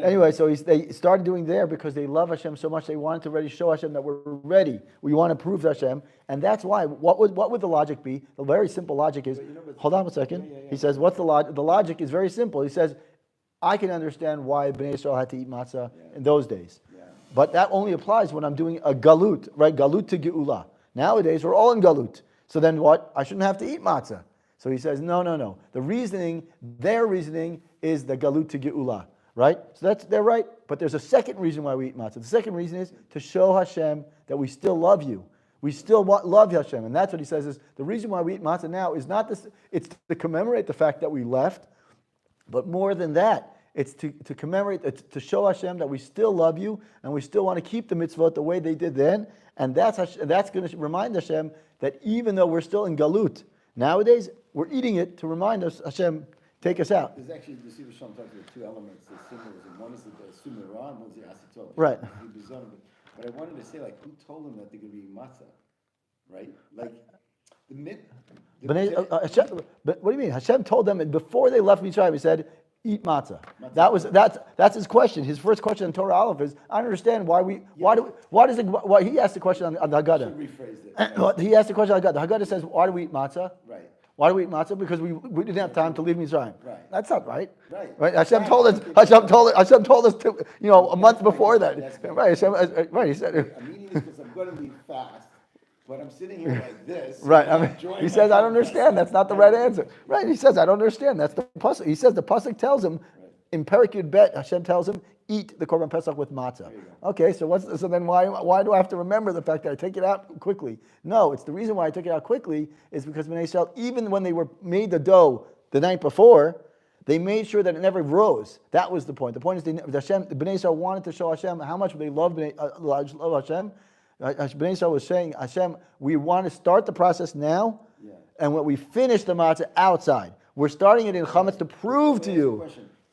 Speaker 1: anyway, they started doing there because they love Hashem so much. They wanted to already show Hashem that we're ready. We want to prove to Hashem, and that's why. What would the logic be? The very simple logic is. Hold on a second. He says, "What's the logic?" The logic is very simple. He says, "I can understand why Bnei Israel had to eat matzah in those days, but that only applies when I'm doing a galut, right? Galut to geula. Nowadays we're all in galut. So then what? I shouldn't have to eat matzah." So he says, no. Their reasoning is the galut to geula, right? So they're right. But there's a second reason why we eat matzah. The second reason is to show Hashem that we still love you. We still love Hashem. And that's what he says is the reason why we eat matzah now is not this, it's to commemorate the fact that we left, but more than that, it's to commemorate, to show Hashem that we still love you and we still want to keep the mitzvot the way they did then. And that's going to remind Hashem that even though we're still in galut, nowadays we're eating it to remind us, Hashem, take us out.
Speaker 2: There's actually, the Zera Shimshon talks about two elements, the symbolism. One is the sumirah, and one is the asitov.
Speaker 1: Right.
Speaker 2: But I wanted to say, like, who told them that they're going to be matzah? Right? Like, the myth.
Speaker 1: But what do you mean? Hashem told them before they left Mitzrayim, he said, eat matzah. That's his question. His first question in Torah Aleph is, I understand why he asked the question on the Haggadah.
Speaker 2: Rephrase it.
Speaker 1: He asked the question on the Haggadah. The Haggadah says, why do we eat matzah?
Speaker 2: Right.
Speaker 1: Why do we eat matzah? Because we didn't have time to leave Mitzrayim.
Speaker 2: Right.
Speaker 1: That's not right.
Speaker 2: Right.
Speaker 1: Hashem told us to, a month before that. Right. He said.
Speaker 2: I'm eating this because I'm going to be fast, but I'm sitting here like this.
Speaker 1: Right. He says, I don't understand. That's not the right answer. Right. He says, I don't understand. That's the pasuk. He says the pasuk tells him, in Perikut Bet, Hashem tells him, eat the Korban Pesach with matzah. Okay, so then why do I have to remember the fact that I take it out quickly? No, it's the reason why I took it out quickly is because Bnei Israel, even when they made the dough the night before, they made sure that it never rose. That was the point. The point is Bnei Israel wanted to show Hashem how much they love Hashem. Bnei Israel was saying, Hashem, we want to start the process now, and when we finish the matzah outside, we're starting it in chametz to prove to you.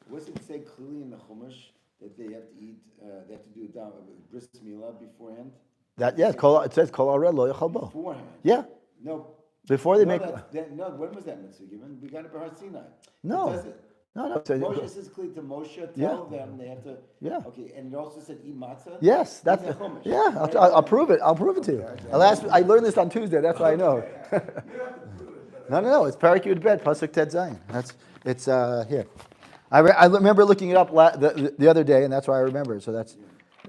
Speaker 2: What's it say clearly in the Chumash that they have to eat, they have to do a bris milah beforehand?
Speaker 1: It says kol areh lo yachal bo.
Speaker 2: Beforehand.
Speaker 1: Yeah.
Speaker 2: No.
Speaker 1: Before they make.
Speaker 2: When was that mitzvah given? We got it by Har Sinai.
Speaker 1: No.
Speaker 2: Does it?
Speaker 1: No.
Speaker 2: Moshe says clearly to Moshe, tell them they have to.
Speaker 1: Yeah.
Speaker 2: Okay, and it also said eat matzah.
Speaker 1: Yes, that's
Speaker 2: the Chumash.
Speaker 1: Yeah, I'll prove it. I'll prove it to you. I learned this on Tuesday. That's why I know. No. It's Parak Yud Bet, Pasuk Tet Zayin. It's here. I remember looking it up the other day, and that's why I remember it. So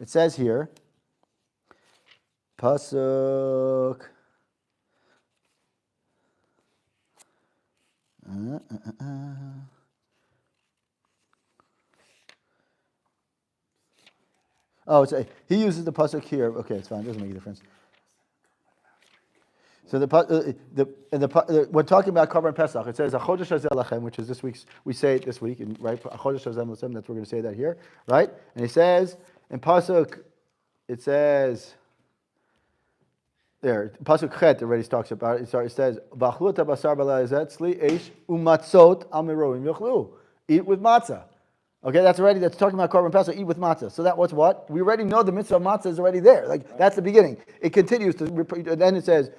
Speaker 1: it says here, Pasuk. Oh, he uses the pasuk here. Okay, it's fine. It doesn't make a difference. So when talking about Korban Pesach, it says HaChodesh Hazeh Lachem, which is this week's. We say it this week, and right? HaChodesh Hazeh Lachem. That's we're going to say that here, right? And he says in pasuk, it says there. Pasuk Chet already talks about it. It says Bachlut Basar Balazet Sli Eish Umatzot Amiroim Yochlu. Eat with matzah. Okay, that's talking about Korban Pesach, eat with matzah. So that was what? We already know the mitzvah of matzah is already there. Like, that's the beginning. It continues to repeat, and then it says,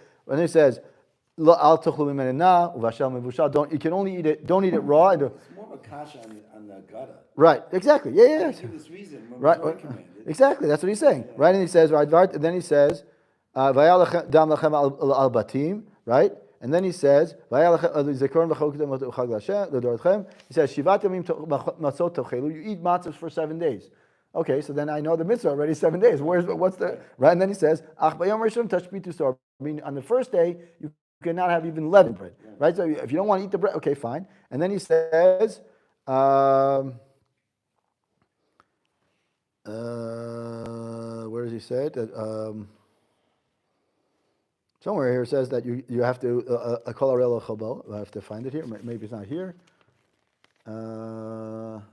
Speaker 1: Lo al tuchlu mimenu na, uvashal mevushal, you can only eat it, don't eat it raw.
Speaker 2: It's more of a kasha on the gutter.
Speaker 1: Right, exactly. Yeah.
Speaker 2: For this reason, when
Speaker 1: Right, exactly, that's what he's saying.
Speaker 2: Yeah.
Speaker 1: Right, and he says, and then he says, Vayal dam lachem al batim, right? And then he says, he says, Shivat yamim matzot tochelu, you eat matzahs for 7 days. Okay, so then I know the mitzvah already 7 days. What's the, right? And then he says, Ach bayom rishon tashbitu sor. I mean, on the first day, you cannot have even leavened bread, right? So if you don't want to eat the bread, okay, fine. And then he says, where does he say it? Somewhere here it says that you have to a kol arel chabo. I have to find it here. Maybe it's not here. Of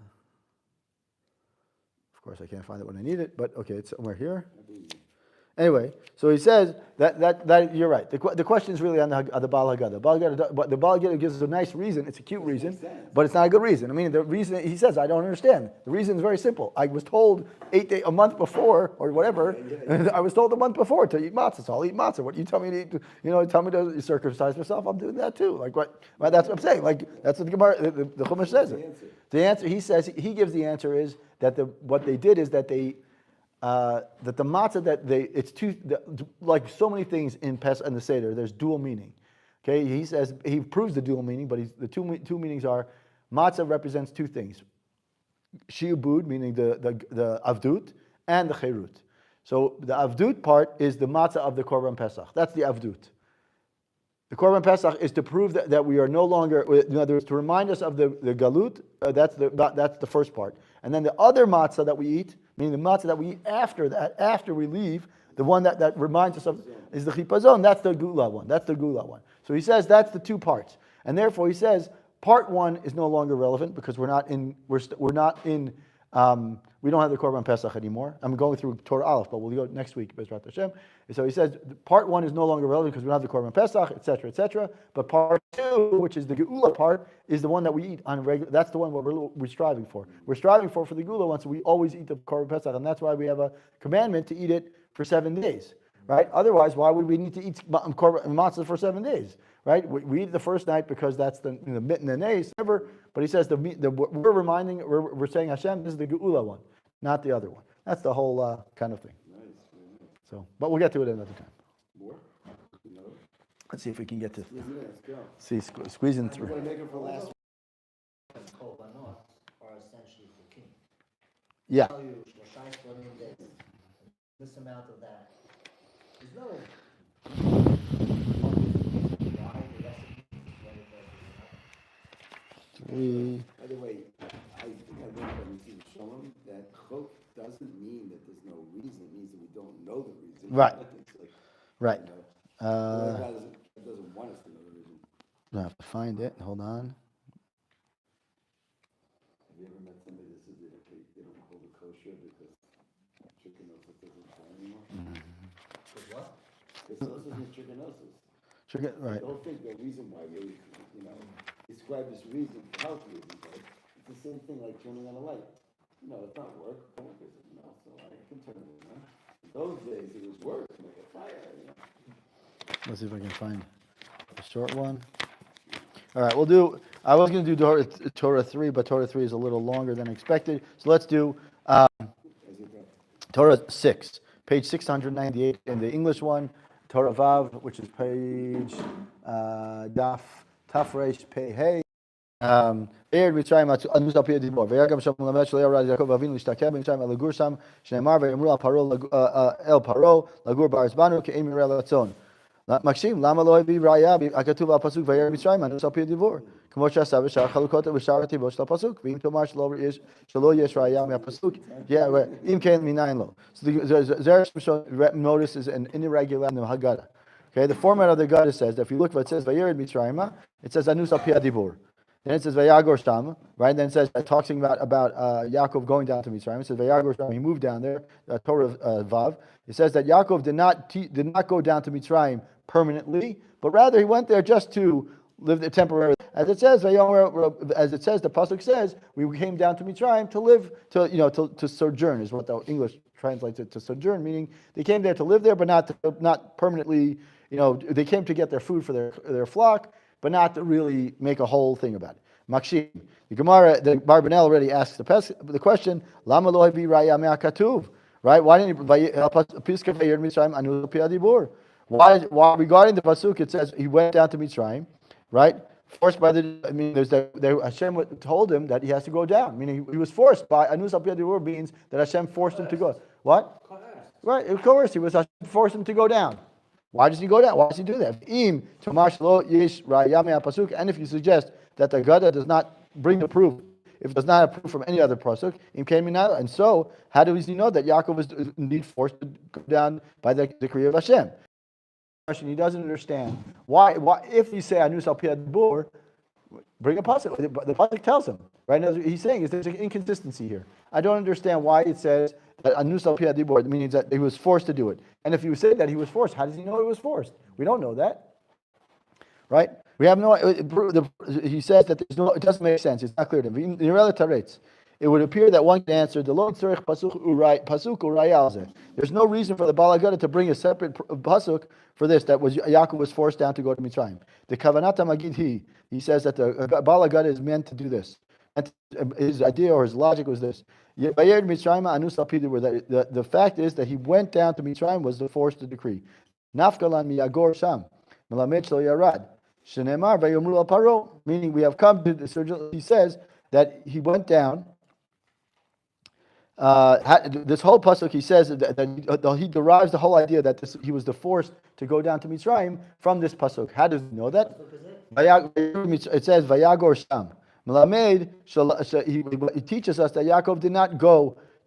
Speaker 1: course, I can't find it when I need it, but okay, it's somewhere here. Anyway, so he says that you're right. The question is really on the Baal Haggadah. The Baal Haggadah gives us a nice reason. It's a cute reason, but it's not a good reason. I mean, the reason he says, I don't understand. The reason is very simple. I was told a month before or whatever. I was told a month before to eat matzah. So I'll eat matzah. What you tell me to eat? Tell me to circumcise myself. I'm doing that too. Like what? Right, that's what I'm saying. Like that's what the Gemara, the Chumash says. The answer he says he gives the answer is that what they did is that they. That the matzah it's two, like so many things in Pesach and the Seder, there's dual meaning. Okay, he says he proves the dual meaning, but the two meanings are matzah represents two things: shiubud, meaning the avdut, and the cherut. So the avdut part is the matzah of the Korban Pesach. That's the avdut. The Korban Pesach is to prove that we are no longer, in other words, to remind us of the galut. That's the first part, and then the other matzah that we eat. Meaning the matzah that we eat after we leave, the one that reminds us of is the chipazon. That's the gula one. So he says that's the two parts, and therefore he says part one is no longer relevant because we don't have the Korban Pesach anymore. I'm going through Torah Aleph, but we'll go next week, Bezrat Hashem. So he says part one is no longer relevant because we don't have the Korban Pesach, etc., etc. But part two, which is the Geula part, is the one that we eat on regular. That's the one we're striving for. We're striving for the Geula one, so we always eat the Korban Pesach, and that's why we have a commandment to eat it for 7 days, right? Otherwise, why would we need to eat Korban matzah for 7 days, right? We eat the first night because that's the mit and the nays, whatever. But he says we're saying Hashem, this is the Geula one, not the other one. That's the whole kind of thing. So, but we'll get to it another time.
Speaker 2: More?
Speaker 1: Let's see if we can get to
Speaker 2: Let's go.
Speaker 1: squeezing through.
Speaker 2: I'm going to make it for last.
Speaker 4: Korbanot are essentially for king.
Speaker 1: Yeah.
Speaker 4: Tell you, this amount of that. There's no why the recipe is what it does.
Speaker 2: By the way, I think I read by Mr. Shalom that Koach doesn't mean that there's no reason. It means that we don't know the reason.
Speaker 1: Right.
Speaker 2: Like,
Speaker 1: Right.
Speaker 2: God doesn't want us to know the reason.
Speaker 1: I have to find it. Hold on.
Speaker 2: Have you ever met somebody that says they don't hold a kosher because trichinosis doesn't fly anymore?
Speaker 4: Because what?
Speaker 2: Trichinosis is trichinosis.
Speaker 1: Right.
Speaker 2: Don't think the reason why we, describe this reason for health reasons, but it's the same thing like turning on a light. It's not work. So I can turn it on. In those days, it was work to make a fire.
Speaker 1: Let's see if I can find a short one. All right, I was going to do Torah 3, but Torah 3 is a little longer than expected. So let's do Torah 6, page 698 in the English one. Torah Vav, which is page Daf Tafresh Pei Hey. Ered Mitzrayim Anus Al Pi Dibor. V'yagam Shem Melamed Shelo Yarad Yaakov Avinu L'Shtakev Mitzrayim El Lagur Sham Shneimar V'yamru Al Paro El Paro Lagur Baris Banu Ke'im Yireh Latzon. Makshim Lama Lo Hevi Raya Akatuv Al Pasuk V'Ered Mitzrayim Anus Al Pi Dibor. Kmo Shasa V'Shar Chalukot V'Shar Tivot Shel Pasuk V'Im Tomar Shelo Yesh Raya Pasuk. Yeah, Im Ken Minayin Lo. So the Zera Shimshon notices an irregular in the Haggadah. Okay, the format of the Haggadah says that if you look what it says V'Yered Mitzrayim, it says Anus Al Pi Dibor. Then it says Vayagor Sham, right? Then it says talking about Yaakov going down to Mitzrayim. It says Vayagor Sham, he moved down there. Torah Vav. It says that Yaakov did not go down to Mitzrayim permanently, but rather he went there just to live there temporarily. As it says, the pasuk says, we came down to Mitzrayim to live, to sojourn is what the English translates it to sojourn, meaning they came there to live there, but not permanently. They came to get their food for their flock, but not to really make a whole thing about it. Makshim. The Gemara, the Barbanel already asks the question, Lama lo hevi raya me'akatuv? Right? Why didn't Tizke V'Yered Mitzrayim Anu Pi Adibur? Why regarding the pasuk it says he went down to Mitzrayim, right? Forced by Hashem told him that he has to go down. Meaning he was forced by Anu Pi Adibur means that Hashem forced him to go. What? Right, of course he was forced him to go down. Why does he go down? Why does he do that? And if you suggest that the Haggadah does not bring the proof, if it does not have proof from any other pasuk, and so how does he know that Yaakov was indeed forced to go down by the decree of Hashem? He doesn't understand why if you say Anus Al Pi Adibur, bring a pasuk. The pasuk tells him, right? Now, he's saying there's an inconsistency here. I don't understand why it says that Anus Al Pi Adibur means that he was forced to do it. And if you say that he was forced, how does he know he was forced? We don't know that, right? We have no. He says that there's no. It doesn't make sense. It's not clear to him. It would appear that one can answer the Lo Tzarich Pasuk Urayalze. There's no reason for the Baal Haggadah to bring a separate pasuk for this. That was Yaakov was forced down to go to Mitzrayim. The Kavanat Magid he says that the Baal Haggadah is meant to do this. And his idea or his logic was this: the fact is that he went down to Mitzrayim was the forced decree. Nafkalan miyagor sham melamed shelo yarad shenemar vayomru al paro. Meaning we have come to the surgeon. He says that he went down. This whole pasuk, he says that he derives the whole idea that he was the forced to go down to Mitzrayim from this pasuk. How does he know that? It says vayagor sham. Melamed, he teaches us that Yaakov did not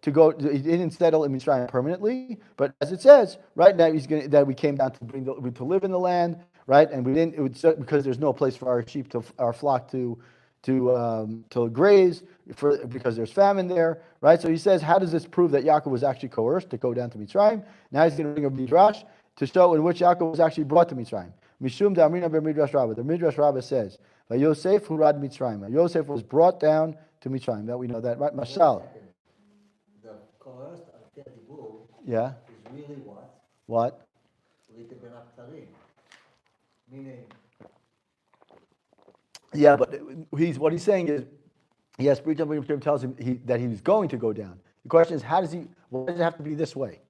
Speaker 1: he didn't settle in Mitzrayim permanently, but as it says, right now that we came down to live in the land, right? And we didn't. It would because there's no place for our flock to graze because there's famine there, right? So he says, how does this prove that Yaakov was actually coerced to go down to Mitzrayim? Now he's going to bring a midrash to show in which Yaakov was actually brought to Mitzrayim. Mishum da'amrina b'midrash Rabbah. The midrash Rabbah says, "Yosef hurad Mitzrayim." Yosef was brought down to Mitzrayim. That we know that, right? Mashal.
Speaker 4: The coerced Al Pi Adibur
Speaker 1: Yeah.
Speaker 4: is really what?
Speaker 1: What?
Speaker 4: Meaning.
Speaker 1: Yeah, but what he's saying is, yes, Brit Hadashah tells him that he was going to go down. The question is, why does it have to be this way?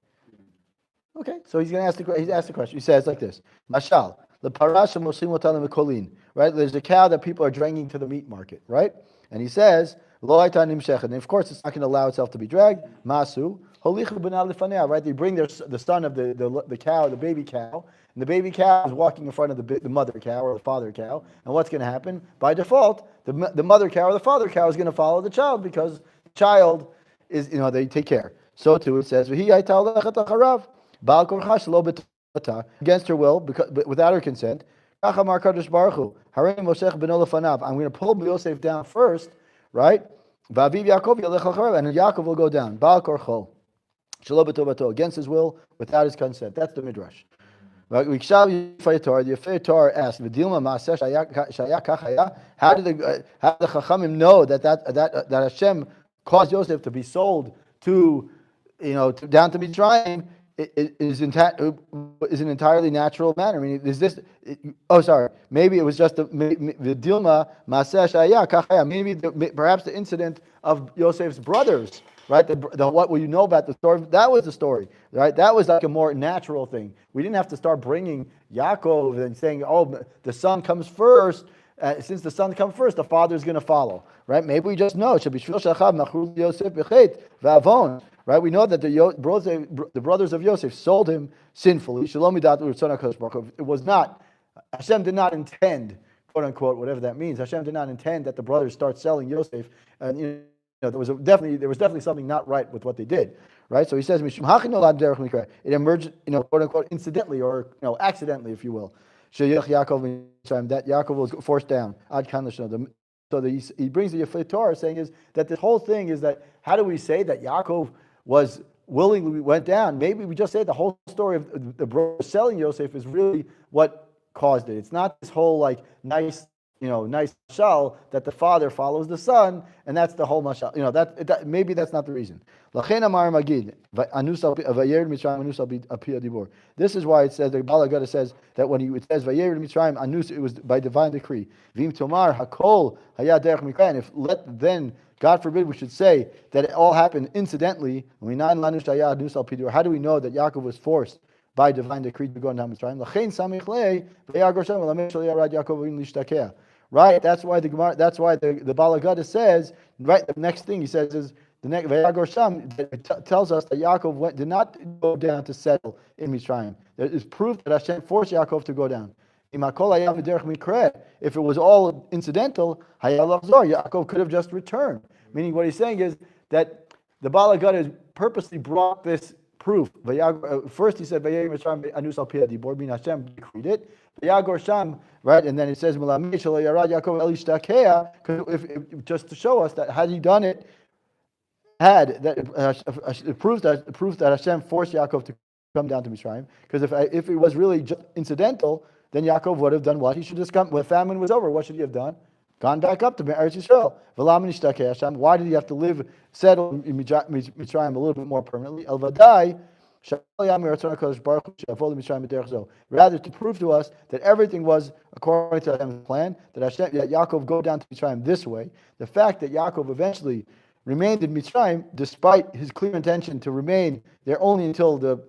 Speaker 1: Okay, so he's asked the question. He says like this: Mashal, the parasha mosim otan mekolin. Right, there's a cow that people are dragging to the meat market, right? And he says, Lo hayta nimshechet. And of course, it's not going to allow itself to be dragged. Masu holichu b'nal lefanea. Right, they bring the son of the cow, the baby cow, and the baby cow is walking in front of the mother cow or the father cow. And what's going to happen? By default, the mother cow or the father cow is going to follow the child because the child is, they take care. So too it says, V'hi hayta holechet acharav ba'al korcha shelo b'tata, against her will, but without her consent. I'm going to pull Yosef down first, right? And Yaakov will go down. Against his will, without his consent. That's the midrash. The Yefei Torah asked, how did the Chachamim know that Hashem caused Yosef to be sold to down to Mitzrayim? Is an entirely natural manner. I mean, is this? Maybe it was just the Dilma Maaseh Shaya Kachaya. Maybe perhaps the incident of Yosef's brothers, right? What you know about the story? That was the story, right? That was like a more natural thing. We didn't have to start bringing Yaakov and saying, "Oh, the son comes first." since the son comes first, the father is going to follow, right? Maybe we just know it should be Shvil Shachav Machur Yosef Bechet V'Avon, right? We know that the brothers of Yosef sold him sinfully. Shalom Midat U'Ritzon HaKadosh Baruch Hu. It was not, Hashem did not intend, quote unquote, whatever that means. Hashem did not intend that the brothers start selling Yosef, and there was definitely something not right with what they did, right? So he says, Mishum Hachin Nolad Derech Mikra. It emerged, quote unquote, incidentally or accidentally, if you will. Sheyach Yaakov that Yaakov was forced down. Ad Kan Lashon. So he brings the Torah saying is that this whole thing is that how do we say that Yaakov was willingly went down? Maybe we just say the whole story of the brothers selling Yosef is really what caused it. It's not this whole nice mashal that the father follows the son, and that's the whole mashal. That maybe that's not the reason. This is why it says the Bala Gada says that when it says Vayered Mitzrayim Anus, it was by divine decree. Vim Tomar Hakol Hayad Derech Mikra. If then God forbid we should say that it all happened incidentally. How do we know that Yaakov was forced by divine decree to go down Mitzrayim? Right. That's why the Bala Gada says. Right. The next thing he says is the next Vayagor Sham tells us that Yaakov did not go down to settle in Mitzrayim. There is proof that Hashem forced Yaakov to go down. If it was all incidental, Yaakov could have just returned. Meaning, what he's saying is that the Bala Gada purposely brought this proof. First, he said, meaning Hashem decreed it. Right, and then it says, just to show us that had he done it, it proves that Hashem forced Yaakov to come down to Mitzrayim. Because if it was really just incidental, then Yaakov would have done what? He should just come when famine was over. What should he have done? Gone back up to Eretz Yisrael. Why did he have to settle in Mitzrayim a little bit more permanently? Rather, to prove to us that everything was according to Hashem's plan, that Yaakov go down to Mitzrayim this way. The fact that Yaakov eventually remained in Mitzrayim, despite his clear intention to remain there only until the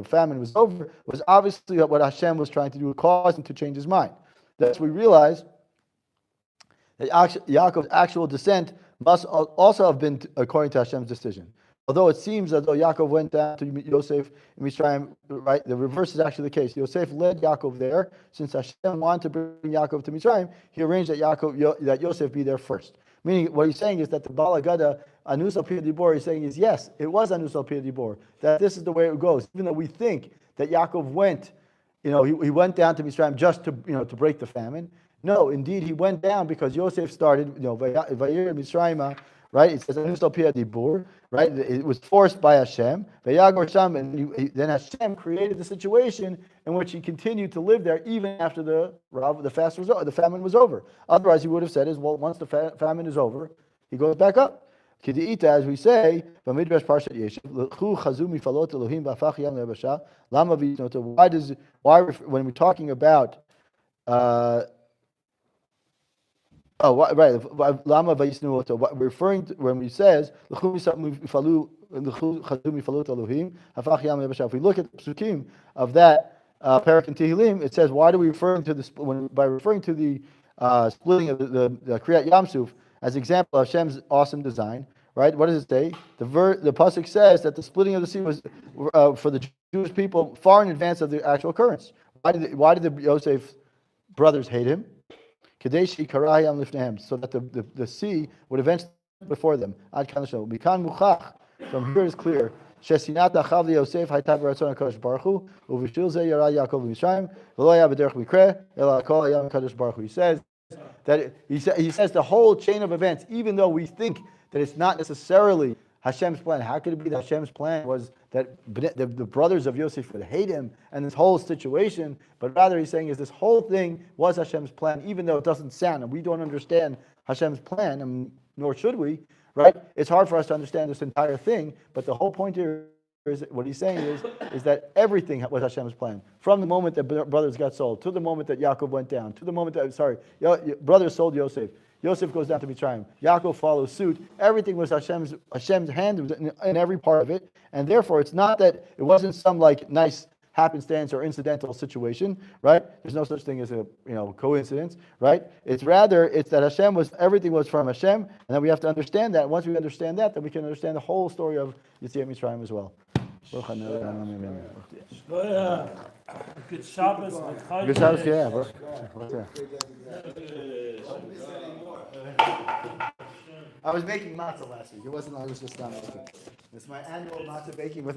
Speaker 1: famine was over, was obviously what Hashem was trying to do, cause him to change his mind. Thus, we realize that Yaakov's actual descent must also have been according to Hashem's decision. Although it seems as though Yaakov went down to Yosef in Mitzrayim, right? The reverse is actually the case. Yosef led Yaakov there. Since Hashem wanted to bring Yaakov to Mitzrayim, he arranged that Yosef be there first. Meaning, what he's saying is that the Bala Gada, Anus al Pir Dibor, he's saying is yes, it was Anus al Pir Dibor. That this is the way it goes. Even though we think that Yaakov went, he went down to Mitzrayim just to break the famine. No, indeed, he went down because Yosef started, Vayir Mitzrayim, right? It says Anus al Pir Dibor, right? It was forced by Hashem. Vayagor Sham, and then Hashem created the situation in which he continued to live there even after the famine was over. Otherwise, he would have said, once the famine is over, he goes back up. Kidi'ita, as we say, Midrash Parshat why when we're talking about Lama Vayisnu Oto, referring to when he says if we look at the psukim of that parak in Tehillim, it says, why do we referring to this by referring to the splitting of the Kriyat Yamsuf as example of Hashem's awesome design, right? What does it say? The pasuk says that the splitting of the sea was for the Jewish people far in advance of the actual occurrence. Why did the Yosef brothers hate him? So that the sea would eventually before them. From here is clear. He says that he says the whole chain of events, even though we think that it's not necessarily Hashem's plan. How could it be that Hashem's plan was that the brothers of Yosef would hate him and this whole situation? But rather he's saying is this whole thing was Hashem's plan, even though it doesn't sound, and we don't understand Hashem's plan, and nor should we, right? It's hard for us to understand this entire thing, but the whole point here is, what he's saying is that everything was Hashem's plan. From the moment that brothers got sold, to the moment that Yaakov went down, to the moment that, brothers sold Yosef. Yosef goes down to Mitzrayim. Yaakov follows suit. Everything was Hashem's hand in every part of it, and therefore it's not that it wasn't some nice happenstance or incidental situation, right? There's no such thing as a coincidence, right? It's that Hashem everything was from Hashem, and then we have to understand that. Once we understand that, then we can understand the whole story of Yetziat Mitzrayim as well.
Speaker 3: Good Shabbos.
Speaker 1: Good Shabbos, yeah. I was making matzah last week. I was just not making. It's my annual matzah baking with